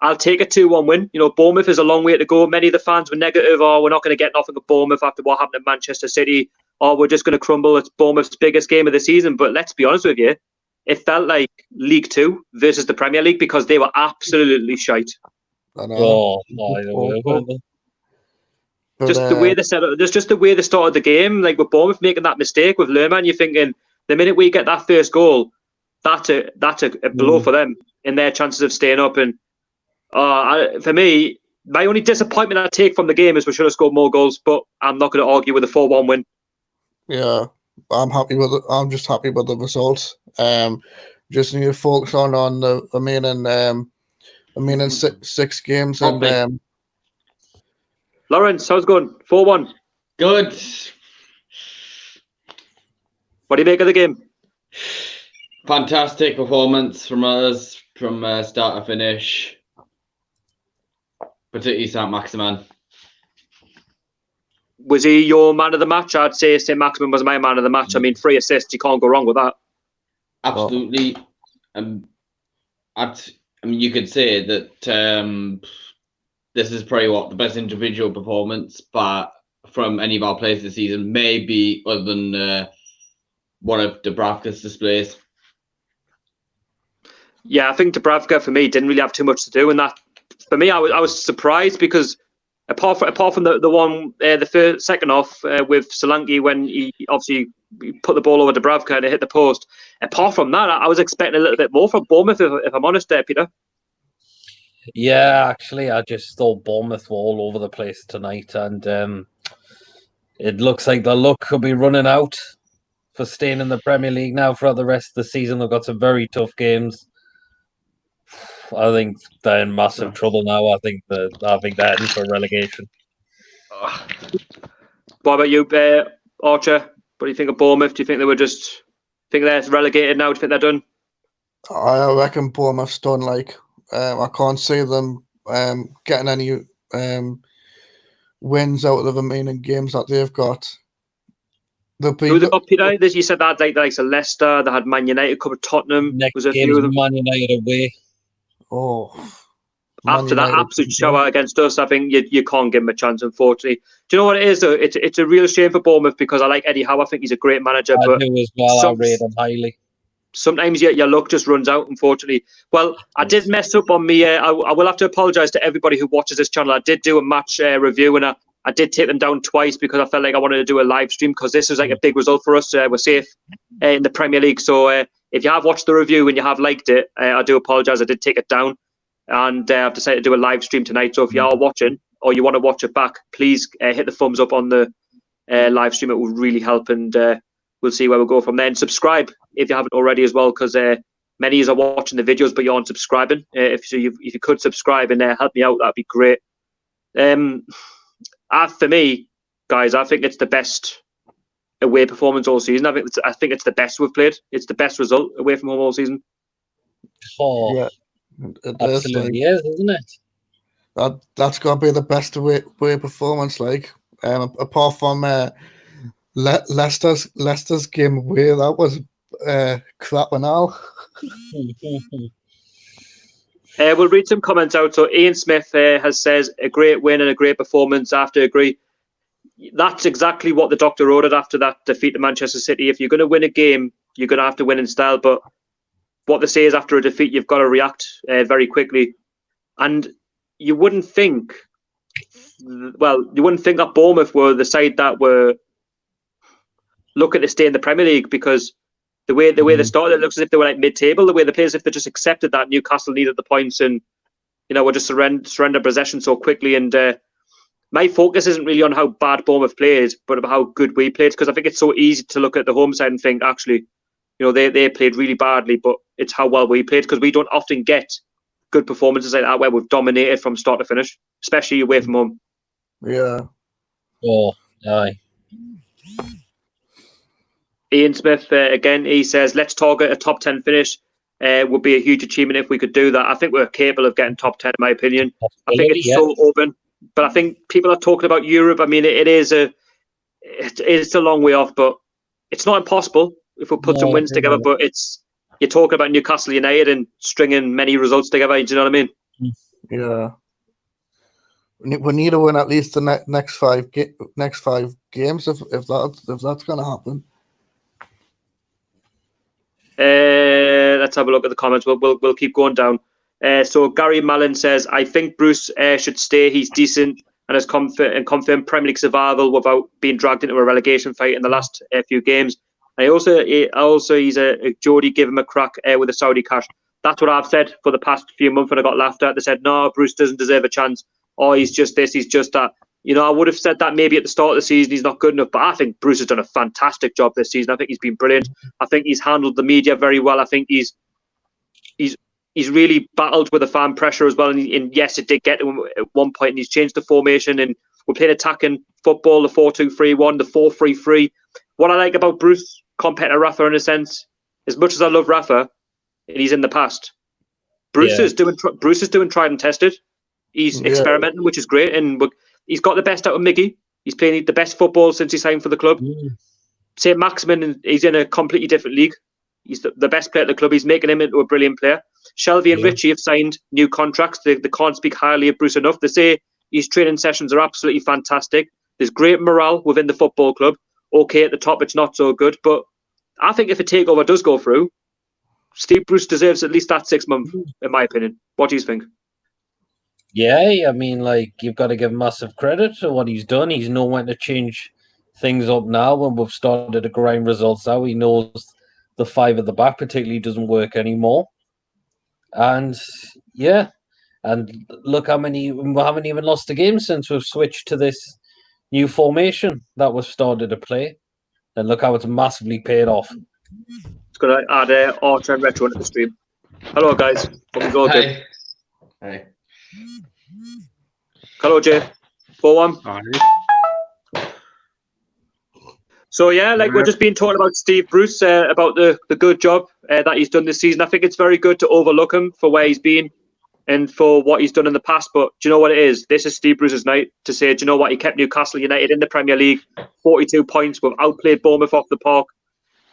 I'll take a 2-1 win. You know, Bournemouth is a long way to go. Many of the fans were negative. Oh, we're not going to get nothing at Bournemouth after what happened at Manchester City. Or we're just going to crumble. It's Bournemouth's biggest game of the season. But let's be honest with you, it felt like League Two versus the Premier League because they were absolutely shite. I know. Just the way they set up, just the way they started the game, like with Bournemouth making that mistake with Lerman, you're thinking the minute we get that first goal, that's a blow for them in their chances of staying up. And for me, my only disappointment I take from the game is we should have scored more goals, but I'm not going to argue with a 4-1 win. Yeah, I'm happy with it. I'm just happy with the results. Just need to focus on the remaining six games. And Lawrence, how's it going? 4-1. Good. What do you make of the game? Fantastic performance from us from start to finish. Particularly Saint-Maximin. Was he your man of the match? I'd say Saint-Maximin was my man of the match. I mean, 3 assists, you can't go wrong with that. Absolutely. You could say that this is probably the best individual performance, but from any of our players this season, maybe other than one of Dubravka's displays. Yeah, I think Dubravka for me didn't really have too much to do in that. For me, I was surprised because apart from the one the second off with Solanke when he obviously put the ball over Dubravka and it hit the post. Apart from that, I was expecting a little bit more from Bournemouth, if I'm honest, there, Peter. Yeah, actually, I just thought Bournemouth were all over the place tonight, and it looks like the luck could be running out for staying in the Premier League now for the rest of the season. They've got some very tough games. I think they're in massive trouble now. I think they're heading for relegation. What about you, Archer? What do you think of Bournemouth? Do you think they're relegated now? Do you think they're done? I reckon Bournemouth's done. Like, I can't see them getting any wins out of the remaining games that they've got. Who they got, Peter? You said that like Leicester, they had Man United, covered Tottenham. Next game is Man United away. Oh, after that absolute shower against us, I think you can't give him a chance, unfortunately. Do you know what it is, though? It's a real shame for Bournemouth because I like Eddie Howe. I think he's a great manager. I but do as well. I rate him highly. Sometimes your luck just runs out, unfortunately. Well, I did mess up on me. I will have to apologise to everybody who watches this channel. I did do a match review, and I did take them down twice because I felt like I wanted to do a live stream because this was like a big result for us. We're safe in the Premier League. So if you have watched the review and you have liked it, I do apologise. I did take it down. And I've decided to do a live stream tonight. So if you are watching or you want to watch it back, please hit the thumbs up on the live stream. It will really help, and we'll see where we'll go from there. And subscribe if you haven't already as well, because many of you are watching the videos but you aren't subscribing. If you could subscribe and help me out, that'd be great. For me, guys, I think it's the best away performance all season. I think it's the best we've played. It's the best result away from home all season. Oh. Yeah. It absolutely is, isn't it? That's got to be the best away performance. Like, apart from Leicester's game away, that was crap and all. We'll read some comments out. So Ian Smith has says a great win and a great performance. I have to agree. that's exactly what the doctor ordered after that defeat to Manchester City. If you're going to win a game, you're going to have to win in style. But what they say is after a defeat, you've got to react very quickly. And you wouldn't think that Bournemouth were the side that were looking to stay in the Premier League, because the way they started, it looks as if they were like mid-table. The way they play, as if they just accepted that Newcastle needed the points, and were just surrender possession so quickly. And my focus isn't really on how bad Bournemouth played, but about how good we played, because I think it's so easy to look at the home side and think, actually, they played really badly, but it's how well we played, because we don't often get good performances like that where we've dominated from start to finish, especially away from home. Yeah. Oh, aye. Ian Smith, again, he says, let's target a top 10 finish. Would be a huge achievement if we could do that. I think we're capable of getting top 10, in my opinion. I think it's so open. But I think people are talking about Europe. I mean, it is a long way off, but it's not impossible if we put some wins together. But you're talking about Newcastle United and stringing many results together. Do you know what I mean? Yeah. We need to win at least the next five games if that's going to happen. Let's have a look at the comments. We'll keep going down. So Gary Mallon says, I think Bruce should stay. He's decent and has confirmed Premier League survival without being dragged into a relegation fight in the last few games. And he's a Jody, give him a crack with the Saudi cash. That's what I've said for the past few months when I got laughed at. They said, no, Bruce doesn't deserve a chance. Oh, he's just this, he's just that. I would have said that maybe at the start of the season, he's not good enough. But I think Bruce has done a fantastic job this season. I think he's been brilliant. I think he's handled the media very well. I think he's really battled with the fan pressure as well. And yes, it did get to him at one point, and he's changed the formation. And we're playing attacking football, the 4-2-3-1, the 4-3-3. What I like about Bruce compared to Rafa, in a sense, as much as I love Rafa, and he's in the past, Bruce is doing tried and tested. He's experimenting, which is great, and he's got the best out of Miggy. He's playing the best football since he signed for the club. Saint-Maximin, he's in a completely different league. He's the best player at the club. He's making him into a brilliant player. Shelby and Richie have signed new contracts. They can't speak highly of Bruce enough. They say his training sessions are absolutely fantastic. There's great morale within the football club. Okay, at the top, it's not so good. But I think if a takeover does go through, Steve Bruce deserves at least that 6 months, in my opinion. What do you think? Yeah, I mean, you've got to give massive credit to what he's done. He's known when to change things up now when we've started to grind results out. He knows the five at the back particularly doesn't work anymore. And look we haven't even lost a game since we've switched to this new formation that we've started to play. And look how it's massively paid off. It's going to add Archer and Retro into the stream. Hello, guys. Hi. Hello, Jay. 4-1. So, we're just been talking about Steve Bruce, about the good job that he's done this season. I think it's very good to overlook him for where he's been and for what he's done in the past. But do you know what it is? This is Steve Bruce's night to say, do you know what? He kept Newcastle United in the Premier League, 42 points. We've outplayed Bournemouth off the park.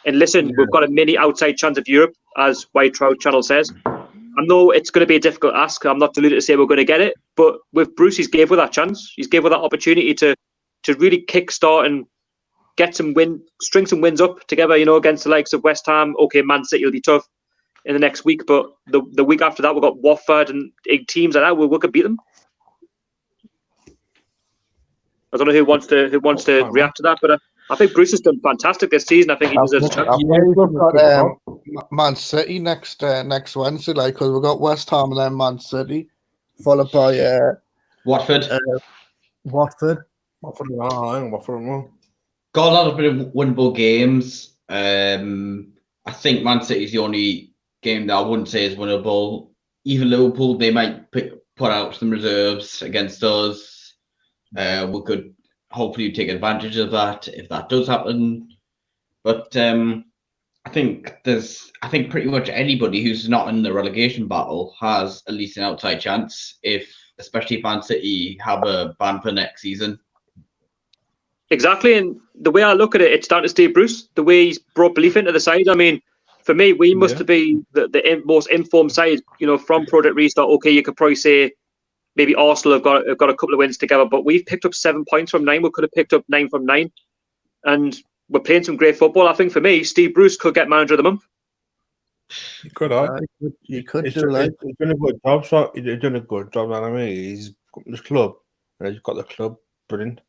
And listen, we've got a mini outside chance of Europe, as White Trout Channel says. I know it's going to be a difficult ask. I'm not deluded to say we're going to get it. But with Bruce, he's gave with that chance. He's gave with that opportunity to really kickstart and get string some wins up together, against the likes of West Ham. Okay, Man City will be tough in the next week, but the week after that, we've got Watford and teams like that. We could beat them. I don't know who wants to react to that, but I think Bruce has done fantastic this season. I think he deserves a chance. We've got Man City next Wednesday, because we've got West Ham and then Man City, followed by Watford. Watford. Watford. Got a lot of bit of winnable games. I think Man City is the only game that I wouldn't say is winnable. Even Liverpool, they might put out some reserves against us. We could hopefully take advantage of that if that does happen. But I think pretty much anybody who's not in the relegation battle has at least an outside chance, especially if Man City have a ban for next season. Exactly, and the way I look at it, it's down to Steve Bruce, the way he's brought belief into the side. I mean, for me, we must have been the most informed side, from Project Restart. Okay, you could probably say maybe Arsenal have got a couple of wins together, but we've picked up 7 points from 9. We could have picked up 9 from 9, and we're playing some great football. I think for me, Steve Bruce could get manager of the month. You could have. You could He's do like. doing a good job, so he's doing a good job. Anyway, he's got this club, and he's got the club brilliant.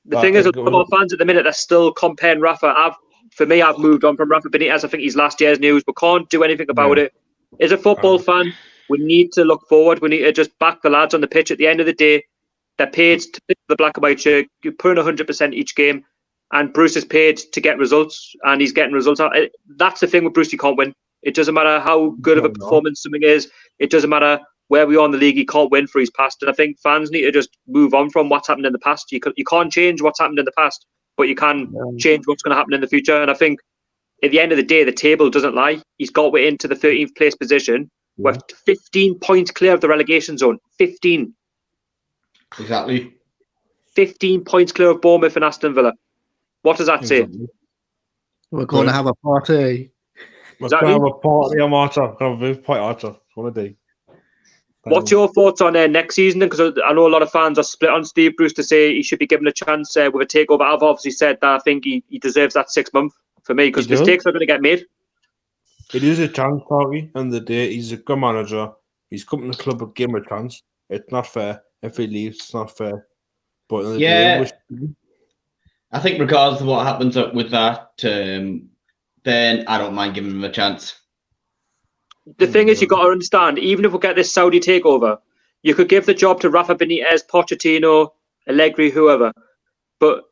The thing is, a lot of fans at the minute are still comparing Rafa. For me, I've moved on from Rafa Benitez. I think he's last year's news. We can't do anything about it. As a football fan, we need to look forward. We need to just back the lads on the pitch. At the end of the day, they're paid to play the black and white shirt. You put in 100% each game, and Bruce is paid to get results, and he's getting results. That's the thing with Bruce. He can't win. It doesn't matter how good of a performance something is. It doesn't matter where we are in the league. He can't win for his past. And I think fans need to just move on from what's happened in the past. You can't change what's happened in the past, but you can change what's going to happen in the future. And I think at the end of the day, the table doesn't lie. He's got way into the 13th place position. We're 15 points clear of the relegation zone. 15. Exactly. 15 points clear of Bournemouth and Aston Villa. What does that say? We're going to have a party. We're going to have a party on Marta. What a day. What's your thoughts on next season? Because I know a lot of fans are split on Steve Bruce to say he should be given a chance with a takeover. I've obviously said that I think he deserves that 6 month for me, because mistakes are going to get made. It is a chance, Parky, and the day he's a good manager. He's come to the club and give him a chance. It's not fair. If he leaves, it's not fair. But in the day, I think regardless of what happens with that, then I don't mind giving him a chance. The thing is, you got to understand, even if we get this Saudi takeover, you could give the job to Rafa Benitez, Pochettino, Allegri, whoever, but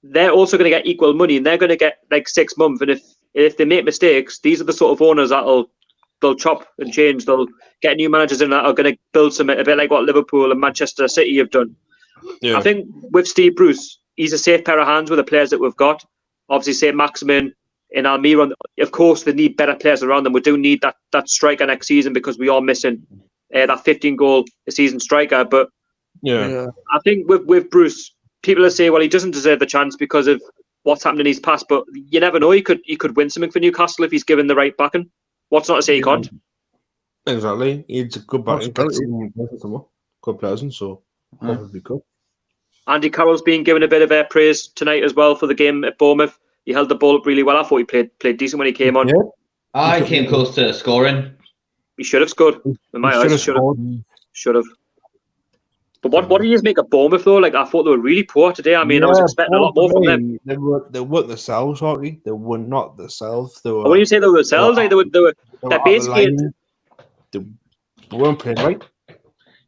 they're also going to get equal money, and they're going to get like 6 months. And if they make mistakes, these are the sort of owners they'll chop and change. They'll get new managers in that are going to build something a bit like what Liverpool and Manchester City have done. Yeah. I think with Steve Bruce, he's a safe pair of hands with the players that we've got. Obviously, Saint-Maximin and Almiron, of course, they need better players around them. We do need that striker next season, because we are missing that 15-goal a season striker. But I think with Bruce, people are saying, well, he doesn't deserve the chance because of what's happened in his past. But you never know. He could win something for Newcastle if he's given the right backing. What's not to say he can't? Exactly. He's a good backing. Good person, so probably good. Andy Carroll's been given a bit of praise tonight as well for the game at Bournemouth. He held the ball up really well. I thought he played decent when he came on. I came close to scoring. He should have scored. In my eyes, should have. But what do you make of Bournemouth though? Like, I thought they were really poor today. I mean, I was expecting a lot more from them. They weren't themselves, Hartley. They were not themselves. When you say they were themselves, like they're basically. They weren't playing right.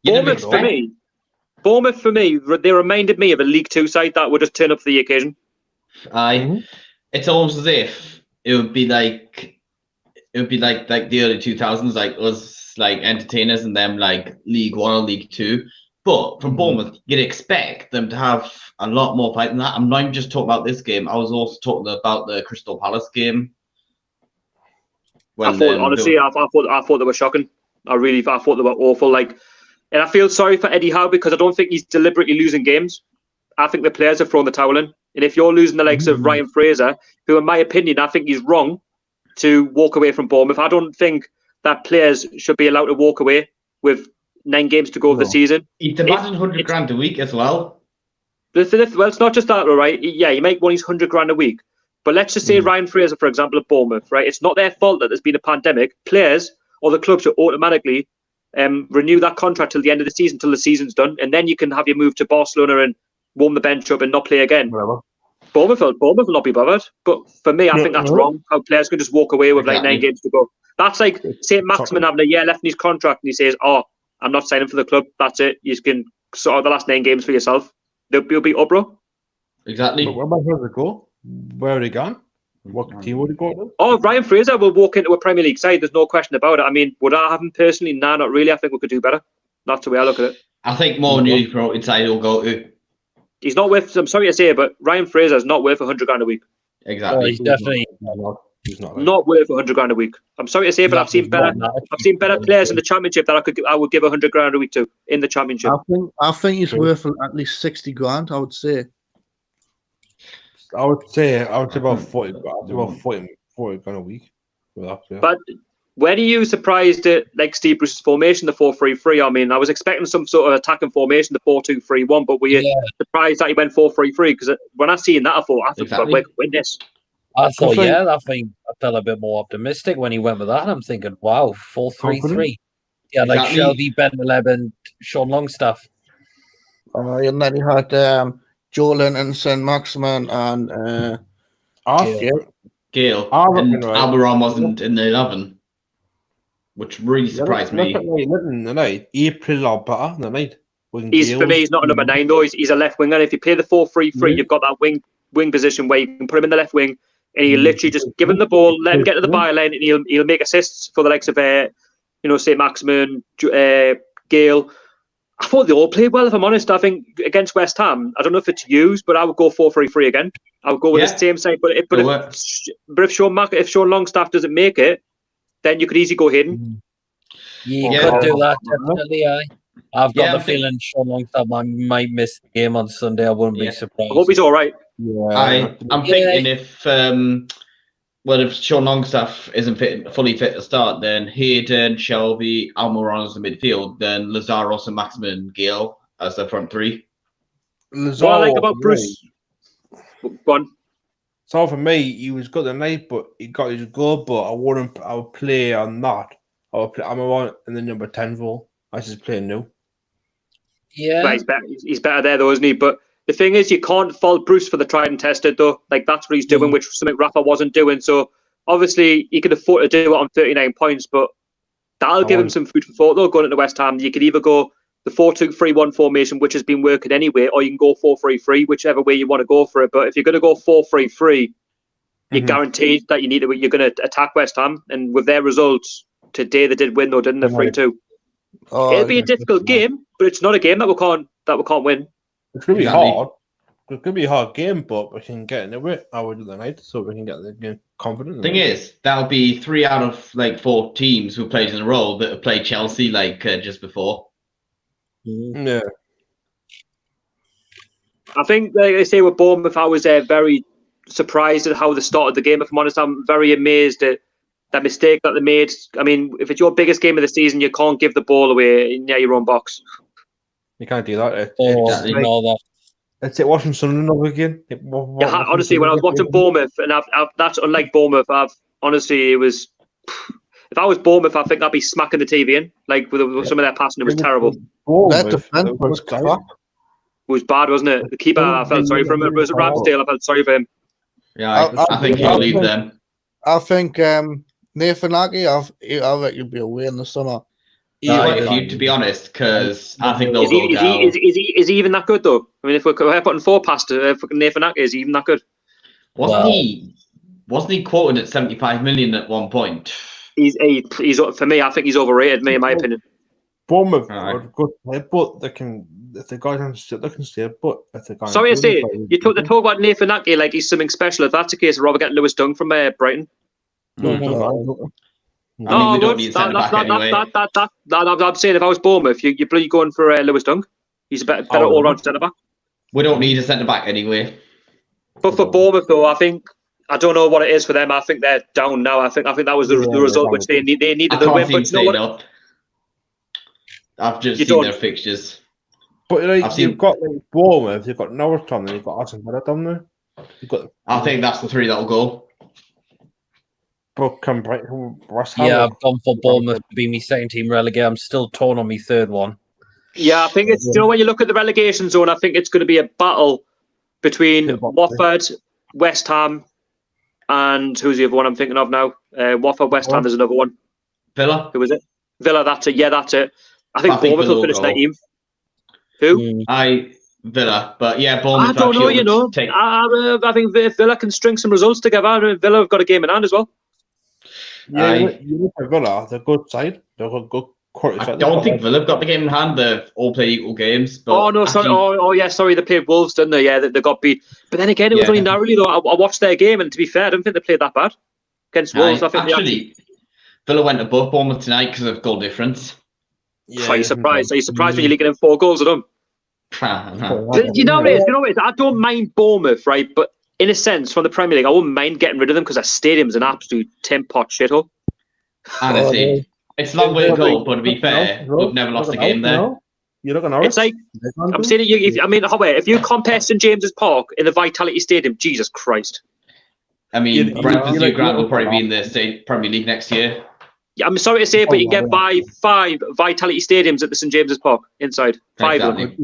Bournemouth for me, they reminded me of a League Two side that would just turn up for the occasion. It's almost as if it would be like the early 2000s, like us like entertainers and them like League One or League Two. But from Bournemouth, you'd expect them to have a lot more fight than that. I'm not even just talking about this game. I was also talking about the Crystal Palace game. I thought they were shocking. I thought they were awful. And I feel sorry for Eddie Howe, because I don't think he's deliberately losing games. I think the players have thrown the towel in. And if you're losing the likes of Ryan Fraser, who in my opinion, I think he's wrong to walk away from Bournemouth. I don't think that players should be allowed to walk away with 9 games to go of the season. He's demanding 100 grand a week as well. Well, it's not just that, right? Yeah, you might want his 100 grand a week. But let's just say Ryan Fraser, for example, at Bournemouth, right? It's not their fault that there's been a pandemic. Players or the club should automatically renew that contract till the end of the season, till the season's done. And then you can have your move to Barcelona and warm the bench up and not play again. Whatever. Bournemouth will not be bothered. But for me, I think that's wrong. How players can just walk away with like 9 games to go. That's like Saint-Maximin having a year left in his contract and he says, I'm not signing for the club. That's it. You can sort out the last 9 games for yourself. There'll be uproar. Exactly. But where about to go? Where are they gone? What team would he go to? Oh, Ryan Fraser will walk into a Premier League side. There's no question about it. I mean, would I have him personally? Nah, not really. I think we could do better. That's the way I look at it. I think more newly promoted side will go to. He's not worth. I'm sorry to say, but Ryan Fraser is not worth 100 grand a week. Exactly. He's definitely He's not worth 100 grand a week. I'm sorry to say, but I've seen better players in the Championship that I would give 100 grand a week to in the Championship. I think he's worth at least 60 grand. I would say about 40 grand a week. But When are you surprised at like Steve Bruce's formation, the 4-3-3? I mean, I was expecting some sort of attacking formation, the 4-2-3-1, but were you surprised that he went 4-3-3? Because when I seen that, I thought Exactly. we could win this. I thought, Because, like- I felt a bit more optimistic when he went with that. I'm thinking, wow, 4-3-3. Yeah, like Exactly. Shelby, Ben Leben, Sean Longstaff. And then he had Joe Linton, Saint-Maximin, and Gale. I And reckon, right. Almiron wasn't in the 11, which really surprised me. Look at Linton tonight. He played a lot better tonight. For me, he's not a number 9 though. He's a left winger. If you play the 4-3-3, you've got that wing position where you can put him in the left wing, and you literally just give him the ball, let him get to the byline, and he'll make assists for the likes of Saint-Maximin, Gale. I thought they all played well, if I'm honest. I think against West Ham, I don't know if it's used, but I would go 4-3-3 again. I would go with the same side. But if Sean Longstaff doesn't make it, then you could easily go hidden. You could do that, definitely. I've got the feeling Sean Longstaff might miss the game on Sunday. I wouldn't be surprised. I hope he's all right. Yeah, I'm thinking if Sean Longstaff isn't fully fit to start, then Hayden, Shelby, Almiron as the midfield, then Lazaros and Maximin Gale as the front three. What I like about Bruce... Go on. So for me, he was good tonight, but he got his goal, but I would play on that. I would play Almiron in the number 10 role. I just play new. Yeah. Well, he's better there though, isn't he? But the thing is, you can't fault Bruce for the tried and tested though. Like that's what he's doing, which was something Rafa wasn't doing. So obviously he could afford to do it on 39 points, but that'll give him some food for thought though. Going into West Ham, you could either go the 4-2-3-1 formation, which has been working anyway, or you can go 4-3-3, whichever way you want to go for it. But if you're going to go 4-3-3, you're guaranteed that you're going to attack West Ham, and with their results today, they did win though, didn't they? 3-2. It'll be a difficult game, but it's not a game that we can't win. It's going to be hard. It's going to be a hard game, but we can get into it. I would do the night, so we can get the game confident. Thing is, that'll be 3 out of 4 teams who played in a row that have played Chelsea just before. Yeah. I think, like I say, with Bournemouth, I was very surprised at how they started the game. If I'm honest, I'm very amazed at that mistake that they made. I mean, if it's your biggest game of the season, you can't give the ball away near your own box. You can't do that. It's watching Sunderland over again. Honestly, when I was watching Bournemouth, and that's unlike Bournemouth. Honestly, it was. If I was Bournemouth, I think I'd be smacking the TV in. Like with some of their passing, it was terrible. That defense was crap. It was bad, wasn't it? The keeper, I felt sorry for him. It was Ramsdale. I felt sorry for him. Yeah, I think he'll leave them. I think Nathan Aki, I reckon he'll be away in the summer. Quite a few, to be honest, because I think they'll go down. Is he even that good though? I mean, if we're putting 4 past Nathan Aki, is he even that good? Wasn't he quoted at 75 million at one point? He's for me. I think he's overrated. In my opinion. Bournemouth are good, but they can. If they go down, they can stay. But if they go, sorry, I say they talk about Nathan Aki like he's something special. If that's the case, I'd rather get Lewis Dunk from Brighton. No, we don't need centre back anyway. I'm saying if I was Bournemouth, you're probably going for Lewis Dunk. He's a better all-round centre back. We don't need a centre back anyway. But for Bournemouth, though, I don't know what it is for them. I think they're down now. I think that was the result which they needed the win. But you know what? I've just seen their fixtures. But you've got Bournemouth, you've got Norwich down there, you've got Aston Villa down there. I think that's the 3 that'll go. But I've gone for Bournemouth to be my second team relegate. I'm still torn on my third one. Yeah, I think it's. When you look at the relegation zone, I think it's going to be a battle between Watford, West Ham, and who's the other one I'm thinking of now? Watford, West Ham. There's another one. Villa. Who was it? Villa. That's it. Yeah, that's it. I think Bournemouth will finish 19th. Who? Villa, but yeah, Bournemouth. I don't know. I think Villa can string some results together. Villa have got a game in hand as well. Yeah, you look at Villa, they're a good side. They're a good quality side. I don't think Villa have got the game in hand. They've all played equal games. But sorry. They played Wolves, didn't they? Yeah, they got beat. But then again, it was only narrowly though. I watched their game, and to be fair, I don't think they played that bad against Wolves. I think Villa went above Bournemouth tonight because of goal difference. Yeah, are you surprised? Are you surprised when you're leaking in 4 goals at them? You know what it is? I don't mind Bournemouth, right? But in a sense, from the Premier League, I wouldn't mind getting rid of them because their stadium's an absolute tin pot shithole. Honestly, it's a long way to go, but to be fair, we've never lost a game there. You look at Norwich. It's like I'm saying, if you compare St James's Park in the Vitality Stadium, Jesus Christ. I mean, Brentford's new ground will probably be in the State Premier League next year. Yeah, I'm sorry to say, but you can get by 5 Vitality Stadiums at the St James's Park inside. 5 of them.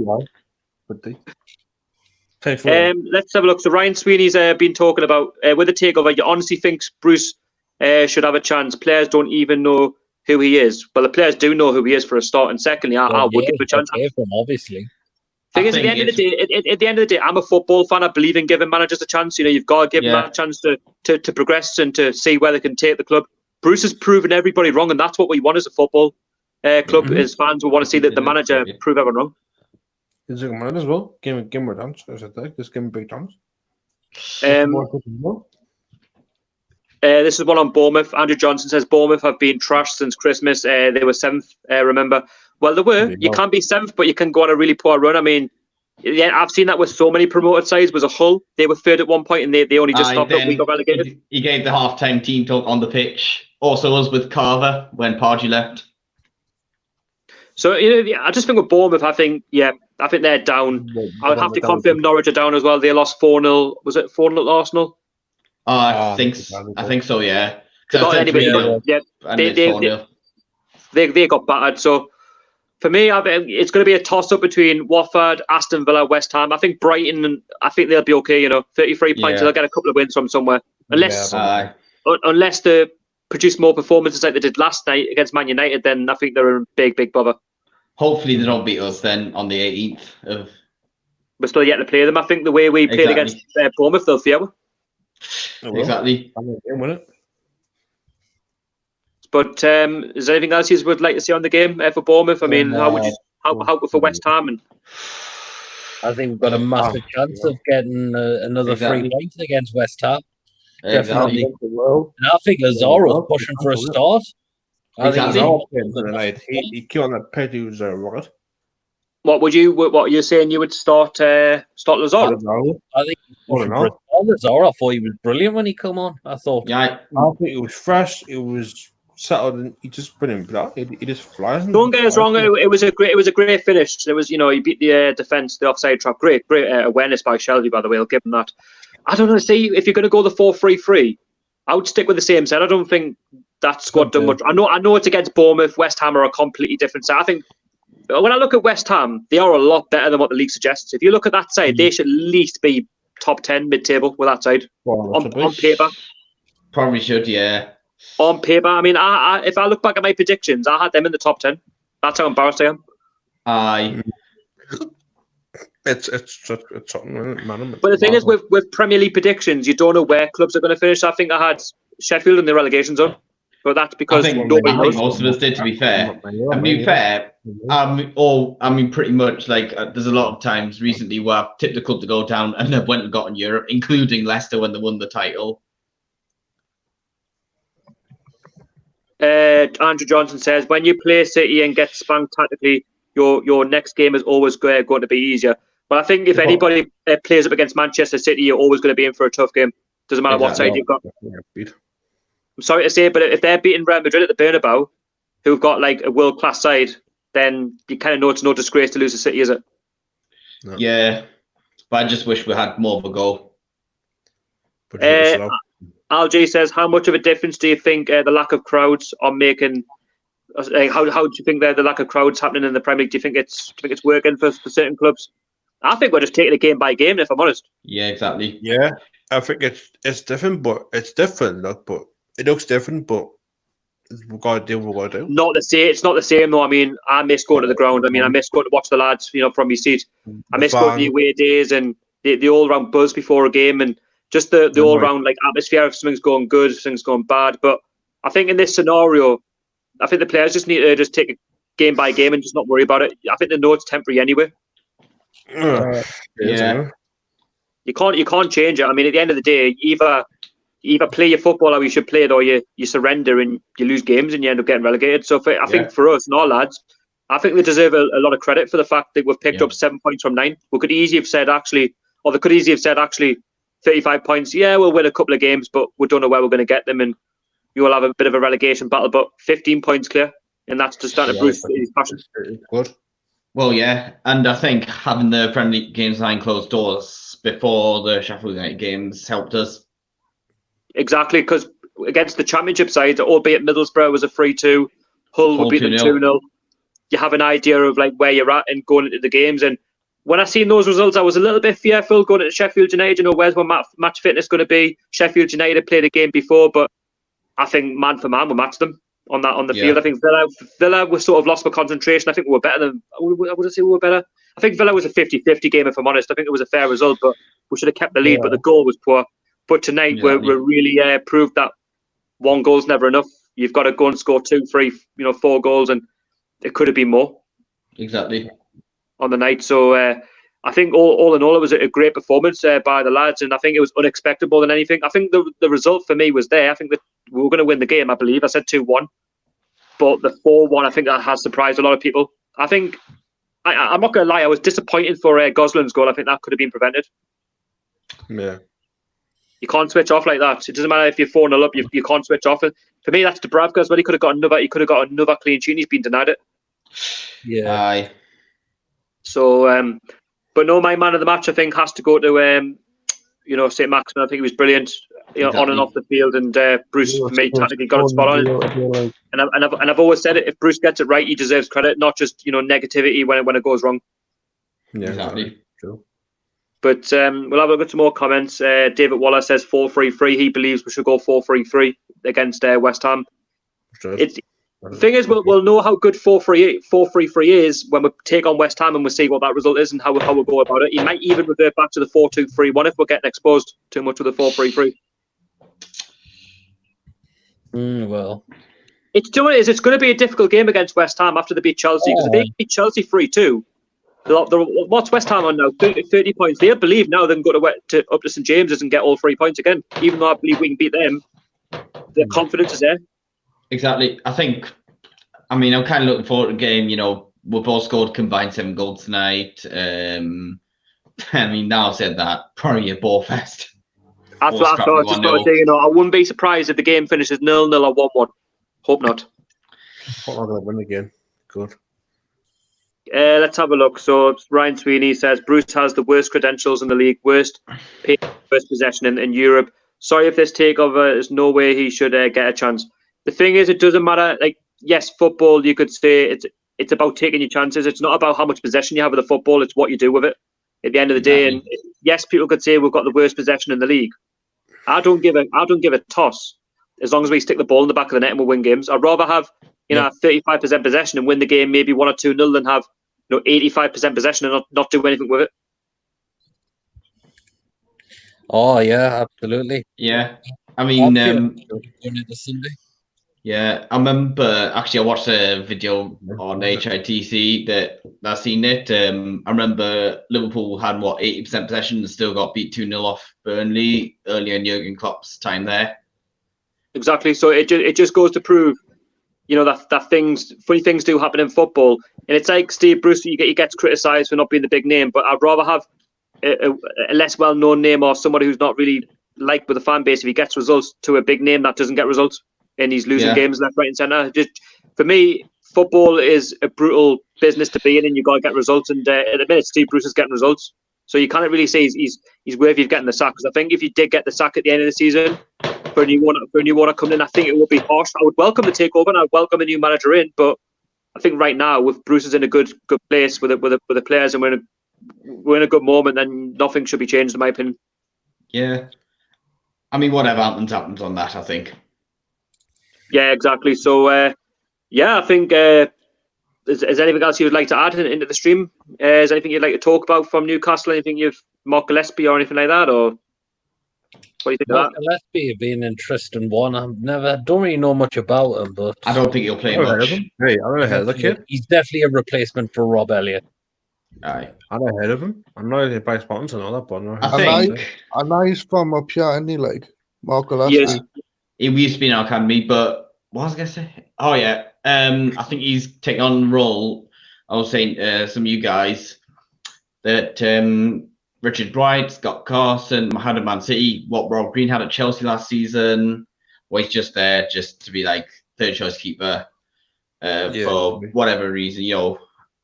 Let's have a look. So Ryan Sweeney's been talking about with the takeover. You honestly think Bruce should have a chance? Players don't even know who he is. Well, the players do know who he is for a start, and secondly, I would give him a chance. Obviously. Thing is, at the end of the day, I'm a football fan. I believe in giving managers a chance. You've got to give them a chance to progress and to see where they can take the club. Bruce has proven everybody wrong, and that's what we want as a football club. As fans, we want to see that the manager prove everyone wrong. He's a good man as well. Give him a chance. Just give him a big chance. This is one on Bournemouth. Andrew Johnson says Bournemouth have been trashed since Christmas. They were 7th, remember? Well, they were. You can't be 7th, but you can go on a really poor run. I mean, I've seen that with so many promoted sides. Was a Hull. They were 3rd at one point, and they only just stopped it. We got relegated. He gave the half-time team talk on the pitch. Also us with Carver when Pardew left. So, I just think with Bournemouth, I think they're down. I would have to confirm Norwich are down as well. They lost 4-0. Was it 4-0 at Arsenal? I think so, yeah. They got battered. So for me, it's going to be a toss-up between Watford, Aston Villa, West Ham. I think Brighton, I think they'll be okay. 33 points. They'll get a couple of wins from somewhere, unless they produce more performances like they did last night against Man United. Then I think they're in big bother. Hopefully they don't beat us then on the 18th. We're still yet to play them. I think the way we played against Bournemouth, they'll fear. Exactly. But is there anything else you would like to see on the game for Bournemouth? I mean, how for West Ham? And I think we've got a massive chance of getting another 3 points against West Ham. Definitely. And I think Lazaro's pushing for a start. He killed that pet who's a rocket. What you're saying? You would start Lazaro? I think Lazaro. I thought he was brilliant when he come on. I think it was fresh. It was settled, and he just put him black. He just flies. Don't get us wrong. It was a great finish. It was he beat the defense, the offside trap. Great awareness by Shelby. By the way, I'll give him that. I don't know. See, if you're going to go the 4-3-3, I would stick with the same set. I don't think that squad done much. I know it's against Bournemouth. West Ham are a completely different set. I think when I look at West Ham, they are a lot better than what the league suggests. If you look at that side, they should at least be top 10 mid-table with that side on paper. Probably should, yeah. On paper, I mean, if I look back at my predictions, I had them in the top 10. That's how embarrassed I am. Aye. It's something, man. But the thing is, with Premier League predictions, you don't know where clubs are going to finish. I think I had Sheffield in the relegation zone, but that's because nobody knows. Most of us did, to be fair. Pretty much there's a lot of times recently where I've tipped the club to go down and they've went and got in Europe, including Leicester when they won the title. Andrew Johnson says, when you play City and get spanked tactically, your next game is always going to be easier. But I think if anybody plays up against Manchester City, you're always going to be in for a tough game. Doesn't matter what side you've got. I'm sorry to say, but if they're beating Real Madrid at the Bernabeu, who've got a world-class side, then you kind of know it's no disgrace to lose to City, is it? No. Yeah, but I just wish we had more of a goal. Al-J says, how much of a difference do you think the lack of crowds are making? How do you think the lack of crowds happening in the Premier League? Do you think it's working for certain clubs? I think we're just taking it game by game, if I'm honest. Yeah, exactly. Yeah, I think it's different, but it's different. But it looks different, but we've got to do what we've got to do. Not the same. It's not the same, though. I mean, I miss going to the ground. I mean, I miss going to watch the lads, from your seat. I miss going to the away days and the all-round buzz before a game and just the all-round atmosphere if something's going good, if something's going bad. But I think in this scenario, I think the players just need to just take it game by game and just not worry about it. I think they know it's temporary anyway. Yeah. You can't change it. I mean, at the end of the day, either play your football how you should play it, or you surrender and you lose games and you end up getting relegated. So I think for us and our lads, I think they deserve a lot of credit for the fact that we've picked up 7 points from 9. We could easily have said actually 35 points. Yeah, we'll win a couple of games, but we don't know where we're going to get them. And you will have a bit of a relegation battle, but 15 points clear, and that's just down to Bruce. His passion. It's good. Well, yeah, and I think having the friendly games behind closed doors before the Sheffield United games helped us. Exactly, because against the Championship sides, albeit Middlesbrough was a 3-2, Hull would beat them 2-0. You have an idea of like where you're at and going into the games. And when I seen those results, I was a little bit fearful going into Sheffield United. You know, where's my match fitness going to be? Sheffield United played a game before, but I think man for man we matched them on the field. I think Villa was sort of lost my concentration. I think we were better than. I would say we were better. I think Villa was a 50-50 game, if I'm honest. I think it was a fair result, but we should have kept the lead. But the goal was poor. But tonight we really proved that one goal's never enough. You've got to go and score 2, 3, 4 goals, and it could have been more. Exactly. On the night. So I think all in all, it was a great performance by the lads, and I think it was unexpected more than anything. I think the result for me was there. I think that we were going to win the game, I believe. I said 2-1. But the 4-1, I think that has surprised a lot of people. I think, I'm not going to lie, I was disappointed for Goslin's goal. I think that could have been prevented. Yeah. You can't switch off like that. It doesn't matter if you're 4-0 up, you can't switch off. For me, that's Dubravka as well. He could have got another clean sheet. He's been denied it. Yeah. Aye. So, but no, my man of the match, I think, has to go to, Saint-Maximin. I think he was brilliant, on and off the field. And Bruce, for me, technically got it spot on. And I've always said it: if Bruce gets it right, he deserves credit, not just negativity when it goes wrong. Yeah, exactly. True. But we'll have a look at some more comments. David Waller says 4-3-3. He believes we should go 4-3-3 against West Ham. The thing is, we'll know how good 4-3-3 is when we take on West Ham and we see what that result is and how we'll go about it. He might even revert back to the 4-2-3-1 if we're getting exposed too much with the 4-3-3. Well, It's going to be a difficult game against West Ham after they beat Chelsea, because if they beat Chelsea 3-2, what's West Ham on now? 30 points. They'll believe now they can go up to St James's and get all 3 points again. Even though I believe we can beat them, the confidence is there. Exactly. I'm kind of looking forward to the game. We've both scored combined 7 goals tonight. Now I've said that, probably a ball fest. That's what I thought. Just got to say, I wouldn't be surprised if the game finishes 0-0 or 1-1. Hope not. I'm not going to win again. Good. Let's have a look. So Ryan Sweeney says Bruce has the worst credentials in the league, worst possession in Europe. Sorry if this takeover, there's no way he should get a chance. The thing is, it doesn't matter. Like, yes, football, you could say it's about taking your chances. It's not about how much possession you have of the football. It's what you do with it at the end of the day. And yes, people could say we've got the worst possession in the league. I don't give a toss as long as we stick the ball in the back of the net and we win games. I'd rather have 35% possession and win the game maybe 1 or 2-0 than have 85% possession and not do anything with it. Oh yeah, absolutely. Yeah, Yeah, I remember actually I watched a video on HITC that I seen it. I remember Liverpool had 80% possession and still got beat 2-0 off Burnley earlier in Jurgen Klopp's time there. Exactly. So it just goes to prove, that funny things do happen in football. And it's like Steve Bruce, he gets criticised for not being the big name, but I'd rather have a less well-known name or somebody who's not really liked with the fan base if he gets results to a big name that doesn't get results and he's losing games left, right and centre. Just for me, football is a brutal business to be in and you've got to get results. And at the minute, Steve Bruce is getting results. So you can't really say he's worthy of getting the sack. Because I think if you did get the sack at the end of the season for a new owner coming in, I think it would be harsh. I would welcome the takeover and I'd welcome a new manager in. But I think right now, with Bruce is in a good place with the players and we're in a good moment, then nothing should be changed, in my opinion. Yeah. Whatever happens on that, I think. Yeah, exactly. So, I think is anything else you would like to add into the stream? Is anything you'd like to talk about from Newcastle? Anything Mark Gillespie or anything like that? Or what do you think Mark of that? Gillespie would be an interesting one. Don't really know much about him, but I don't think he'll play much. Hey, I never heard of the kid. He's definitely a replacement for Rob Elliott. Aye. I never heard of him. I know he plays buttons and all that, but I know he's from up here, isn't he? Like Mark Gillespie. Yes. He used to be in our academy, but what was I going to say? Oh, yeah. I think he's taken on the role. I was saying to some of you guys that Richard Wright, Scott Carson had at Man City, what Rob Green had at Chelsea last season. or he's just there just to be like third choice keeper Yeah, for maybe. whatever reason.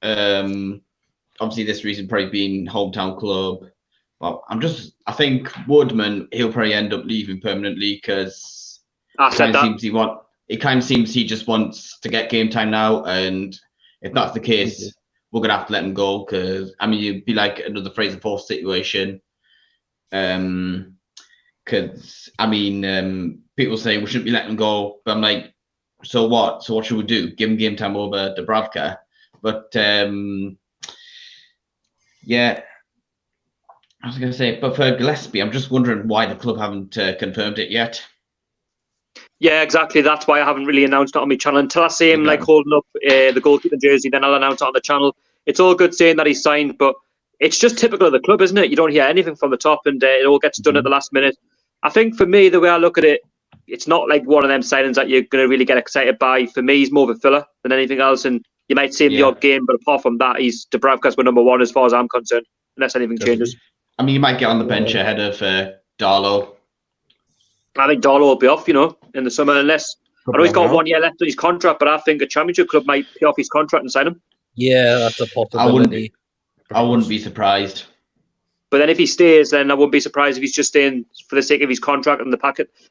Obviously this reason probably being hometown club. Well, I think Woodman, he'll probably end up leaving permanently because I said that. it kind of seems he just wants to get game time now, and if that's the case, we're gonna have to let him go because I mean it'd be like another Fraser Force situation. Because I mean, people say we shouldn't be letting him go, but I'm like, so what? So what should we do? Give him game time over Dubravka? But yeah, I was going to say, but for Gillespie, I'm just wondering why the club haven't confirmed it yet. Yeah, exactly. That's why I haven't really announced it on my channel until I see him like holding up the goalkeeper jersey. Then I'll announce it on the channel. It's all good saying that he's signed, but it's just typical of the club, isn't it? You don't hear anything from the top, and it all gets done at the last minute. I think for me, the way I look at it, it's not like one of them signings that you're going to really get excited by. For me, he's more of a filler than anything else, and you might see him the odd game, but apart from that, Dubravka's my number one as far as I'm concerned, unless anything changes. I mean, you might get on the bench ahead of Darlow. I think Darlow will be off, in the summer, unless I know he's got 1 year left on his contract, but I think a championship club might pay off his contract and sign him. Yeah, that's a possibility. I wouldn't be surprised. But then if he stays, then I wouldn't be surprised if he's just staying for the sake of his contract and the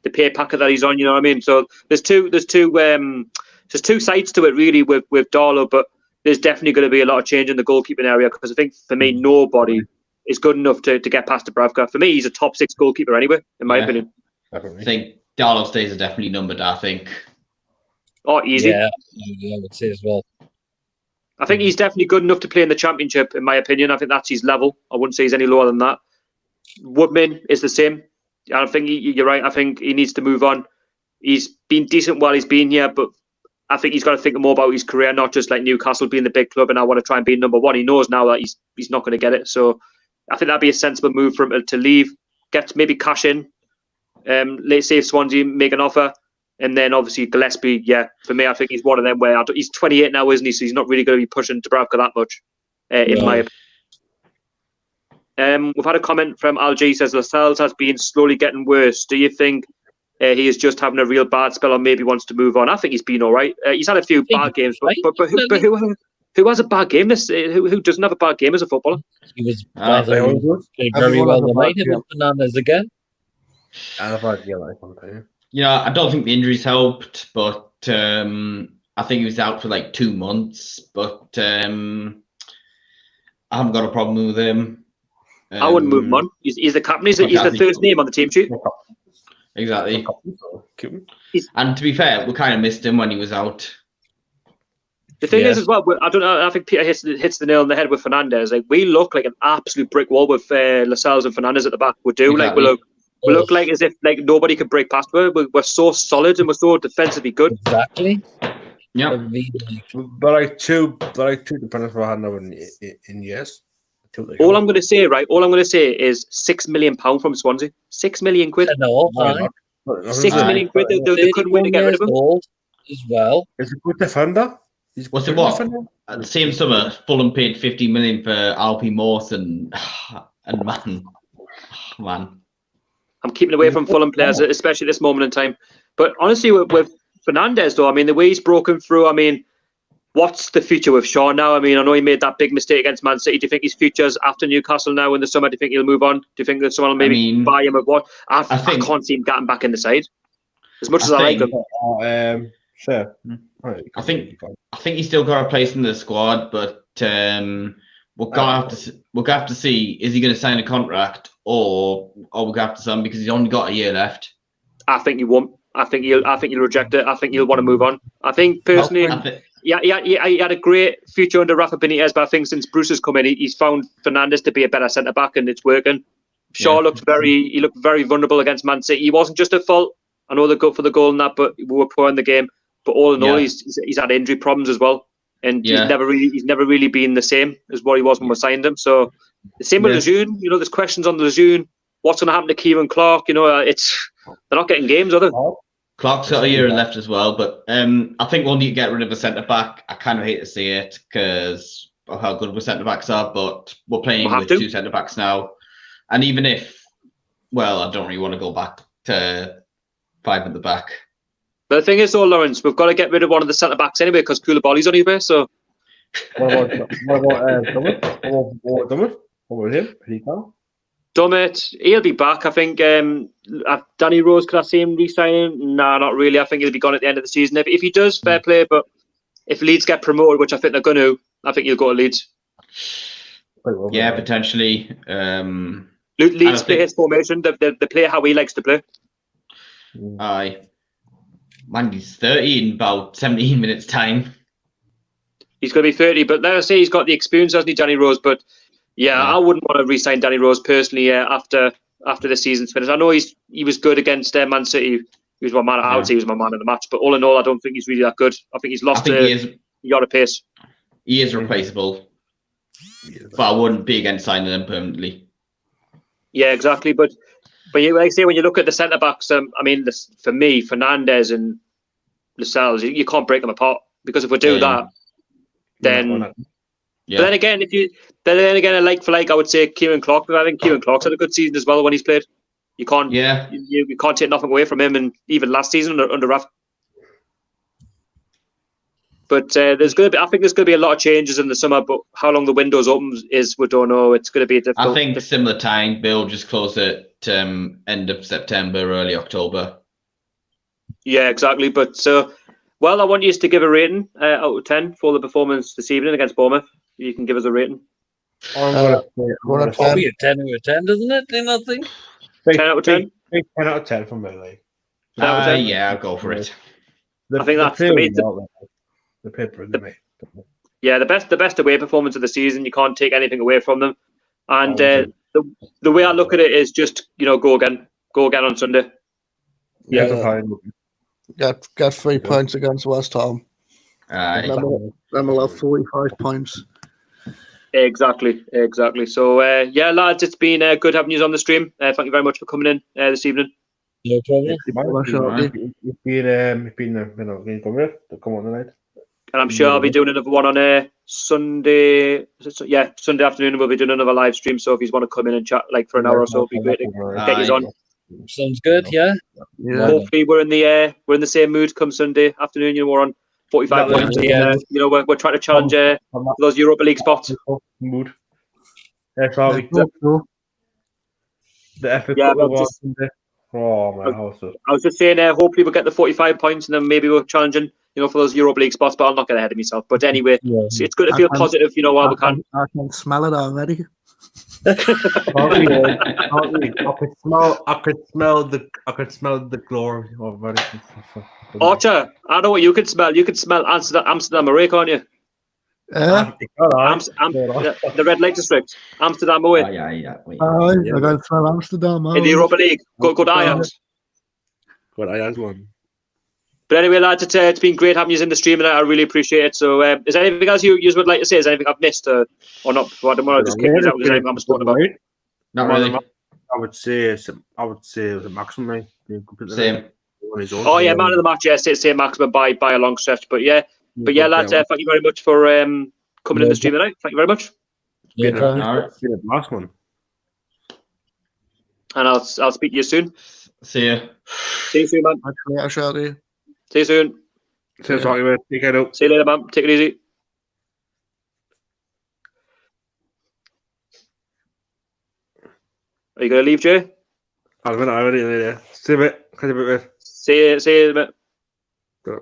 pay packet that he's on. You know what I mean? So there's two sides to it really with Darlow, but there's definitely going to be a lot of change in the goalkeeping area because I think for me nobody is good enough to get past Dubravka. For me, he's a top 6 goalkeeper anyway, in my opinion. Definitely. I think Darlow stays are definitely numbered. I think. Oh, easy. Yeah, I would say as well. I think he's definitely good enough to play in the championship, in my opinion. I think that's his level. I wouldn't say he's any lower than that. Woodman is the same. I think you're right. I think he needs to move on. He's been decent while he's been here, but I think he's got to think more about his career, not just like Newcastle being the big club and I want to try and be number one. He knows now that he's not going to get it. So I think that'd be a sensible move for him to leave, maybe cash in. Let's say if Swansea make an offer. And then obviously Gillespie, for me, I think he's one of them where he's 28 now, isn't he? So he's not really going to be pushing Dubravka that much, in my opinion. We've had a comment from Algie, says Lascelles has been slowly getting worse. Do you think he is just having a real bad spell or maybe wants to move on? I think he's been all right. He's had a few bad games, but who has a bad game? Who doesn't have a bad game as a footballer? He was very well tonight with Fernandes again. I've had like one. Yeah, I don't think the injuries helped, but I think he was out for like 2 months. But I haven't got a problem with him. I wouldn't move him on. He's the captain. He's the first name on the team sheet. Exactly. And to be fair, we kind of missed him when he was out. The thing is as well, I don't know. I think Peter hits the nail on the head with Fernandes. Like we look like an absolute brick wall with Lascelles and Fernandes at the back. We do. Exactly. Like we look like as if like nobody could break past us. We're so solid and we're so defensively good. Exactly. Yeah. But like two depending on how now in years. All I'm going to say is £6 million from Swansea. 6 million quid. No, 6 million quid. They couldn't wait to get rid of him. As well. Is a good defender. What's it what? At the same summer, Fulham paid 50 million for Alfie Morse and man. I'm keeping away from Fulham players, especially at this moment in time. But honestly, with Fernandes, though, I mean, the way he's broken through, I mean, what's the future with Shaw now? I mean, I know he made that big mistake against Man City. Do you think his future's after Newcastle now in the summer? Do you think he'll move on? Do you think that someone will maybe buy him at what? I can't see him getting back in the side. As much as I like him. Sure. I think he's still got a place in the squad, but we're gonna have to see, is he going to sign a contract or we're going to have to sign because he's only got a year left. I think he won't. I think he'll reject it. I think he'll want to move on. I think personally, he had a great future under Rafa Benitez, but I think since Bruce has come in, he's found Fernandes to be a better centre back, and it's working. Shaw looked very vulnerable against Man City. He wasn't just at fault. I know they go for the goal and that, but we were poor in the game. But all in all, he's had injury problems as well, and he's never really been the same as what he was when we signed him. So the same with Lejeune. You know, there's questions on the Lejeune. What's going to happen to Kieran Clark? You know, they're not getting games, are they? Clark's got a year left as well, but I think we'll need to get rid of a centre back. I kind of hate to say it because of how good our centre backs are, but we're playing with 2 centre backs now. And even if, well, I don't really want to go back to 5 at the back. But the thing is, though, Lawrence, we've got to get rid of one of the centre backs anyway because Koulibaly's on eBay. So What about Dummett? What about him? Rico? Dummett, he'll be back. I think Danny Rose, could I see him re-signing? Nah, not really. I think he'll be gone at the end of the season. If he does, fair play. But if Leeds get promoted, which I think they're going to, I think he'll go to Leeds. Yeah, potentially. Leeds play his formation. They play how he likes to play. Aye. Man, he's 30 in about 17 minutes' time. He's going to be 30, but let us say he's got the experience, hasn't he, Danny Rose? But yeah, I wouldn't want to re-sign Danny Rose personally after the season's finished. I know he was good against Man City. He was my man. I would say he was my man of the match. But all in all, I don't think he's really that good. I think he's lost a lot of pace. He is replaceable. But I wouldn't be against signing him permanently. Yeah, exactly. But like I say, when you look at the centre backs, I mean, for me, Fernandes and Lascelles, you can't break them apart because if we do that, then. Yeah. But then again, like for like, I would say Kieran Clark. But I think Kieran Clark's had a good season as well when he's played. You can't. Yeah. You can't take nothing away from him, and even last season under Rafa. But I think there's going to be a lot of changes in the summer. But how long the window's open we don't know. It's going to be difficult. I think similar time. Bill just closed at end of September, early October. Yeah, exactly. But I want you to give a rating out of 10 for the performance this evening against Bournemouth. You can give us a rating. Probably a 10 out of 10, doesn't it? Do you not think? 10 out of 10? 10 out of 10 from me. Yeah, I'll go for it. I think that's for me. The paper, mate. Yeah, the best away performance of the season. You can't take anything away from them. And the way I look at it is just go again on Sunday. Yeah. Get 3 points against West Ham. Then we'll have 45 points. Exactly. So, lads, it's been good having you on the stream. Thank you very much for coming in this evening. No problem. You've been come on tonight. And I'm sure I'll be doing another one on Sunday. Sunday afternoon. We'll be doing another live stream. So if you want to come in and chat for an hour or so, it'd be great to get you on. Sounds good. Yeah. Hopefully, we're in the same mood come Sunday afternoon. We're on 45 points. Yeah. We're trying to challenge those Europa League spots. Mood. That's how we the effort. Oh my house. I was just saying, hopefully we'll get the 45 points, and then maybe we're challenging, for those Europa League spots. But I'll not get ahead of myself. But anyway, it's good to feel positive. While we can. I can smell it already. I could smell the glory of it. Archer, I know what you could smell. You could smell Amsterdam away, can't you? The red light district, Amsterdam away. Yeah. I got to smell Amsterdam in the Europa League. Good Ajax. Good Ajax one. But anyway, lads, it's been great having you in the stream, and I really appreciate it. So, is there anything else you would like to say? Is there anything I've missed or not? I don't want to just kick this out. Is there anything I'm spoken about? Not really. I would say it was a maximum. Same. Oh yeah, man of the match. Yes, it's Saint-Maximin by a long stretch. But lads, thank you very much for coming in the stream tonight. Thank you very much. Last one. And I'll speak to you soon. See you. See you soon, man. See you soon. Take care out. See you later, man. Take it easy. Are you going to leave, Jay? I'm already there. See you, mate. See you, mate. Good.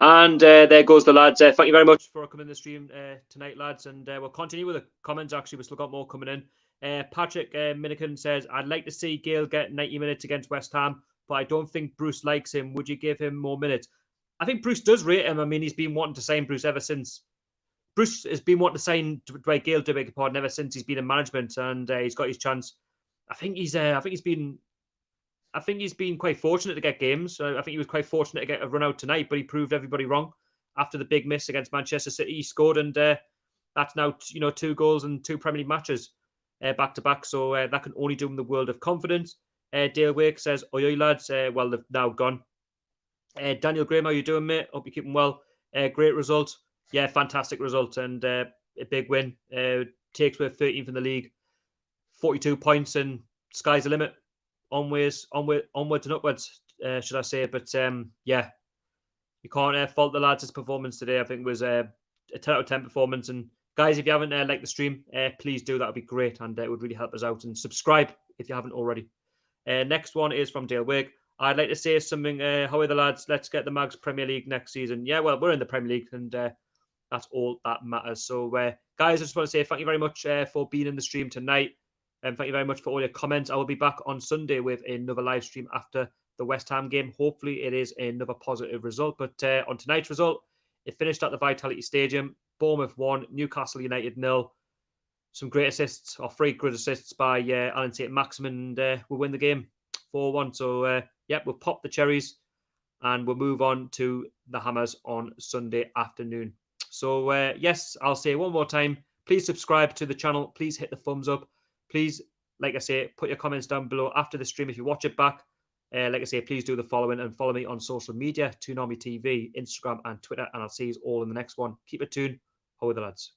And there goes the lads. Thank you very much for coming in the stream tonight, lads. And we'll continue with the comments. Actually, we've still got more coming in. Patrick Minikin says, I'd like to see Gale get 90 minutes against West Ham, but I don't think Bruce likes him. Would you give him more minutes? I think Bruce does rate him. I mean, he's been wanting to sign Bruce ever since. Bruce has been wanting to sign Dwight Gale, to beg your pardon, ever since he's been in management, and he's got his chance. I think he's been quite fortunate to get games. I think he was quite fortunate to get a run out tonight, but he proved everybody wrong after the big miss against Manchester City. He scored, and that's now 2 goals in 2 Premier League matches back to back. So that can only do him the world of confidence. Dale Wake says, "Oi, lads." Well, they've now gone. Daniel Graham, how you doing, mate? Hope you're keeping well. Great result. Yeah, fantastic result, and a big win. Takes with 13th in the league, 42 points, and sky's the limit. onwards and upwards, should I say. But yeah, you can't fault the lads' performance today. I think it was a 10 out of 10 performance. And guys, if you haven't liked the stream, please do. That would be great, and it would really help us out. And subscribe if you haven't already. Next one is from Dale Wig. I'd like to say something. How are the lads? Let's get the Mags Premier League next season. Yeah, well, we're in the Premier League, and that's all that matters. So, guys, I just want to say thank you very much for being in the stream tonight. And thank you very much for all your comments. I will be back on Sunday with another live stream after the West Ham game. Hopefully, it is another positive result. But on tonight's result, it finished at the Vitality Stadium. Bournemouth 1, Newcastle United 0. Some great assists, or 3 good assists by Alan Saint-Maximin, and we'll win the game 4-1. So, we'll pop the cherries and we'll move on to the Hammers on Sunday afternoon. So, yes, I'll say one more time, please subscribe to the channel. Please hit the thumbs up. Please, like I say, put your comments down below after the stream if you watch it back. Like I say, please do the following and follow me on social media, TOON Army TV, Instagram and Twitter, and I'll see you all in the next one. Keep it tuned. How are the lads?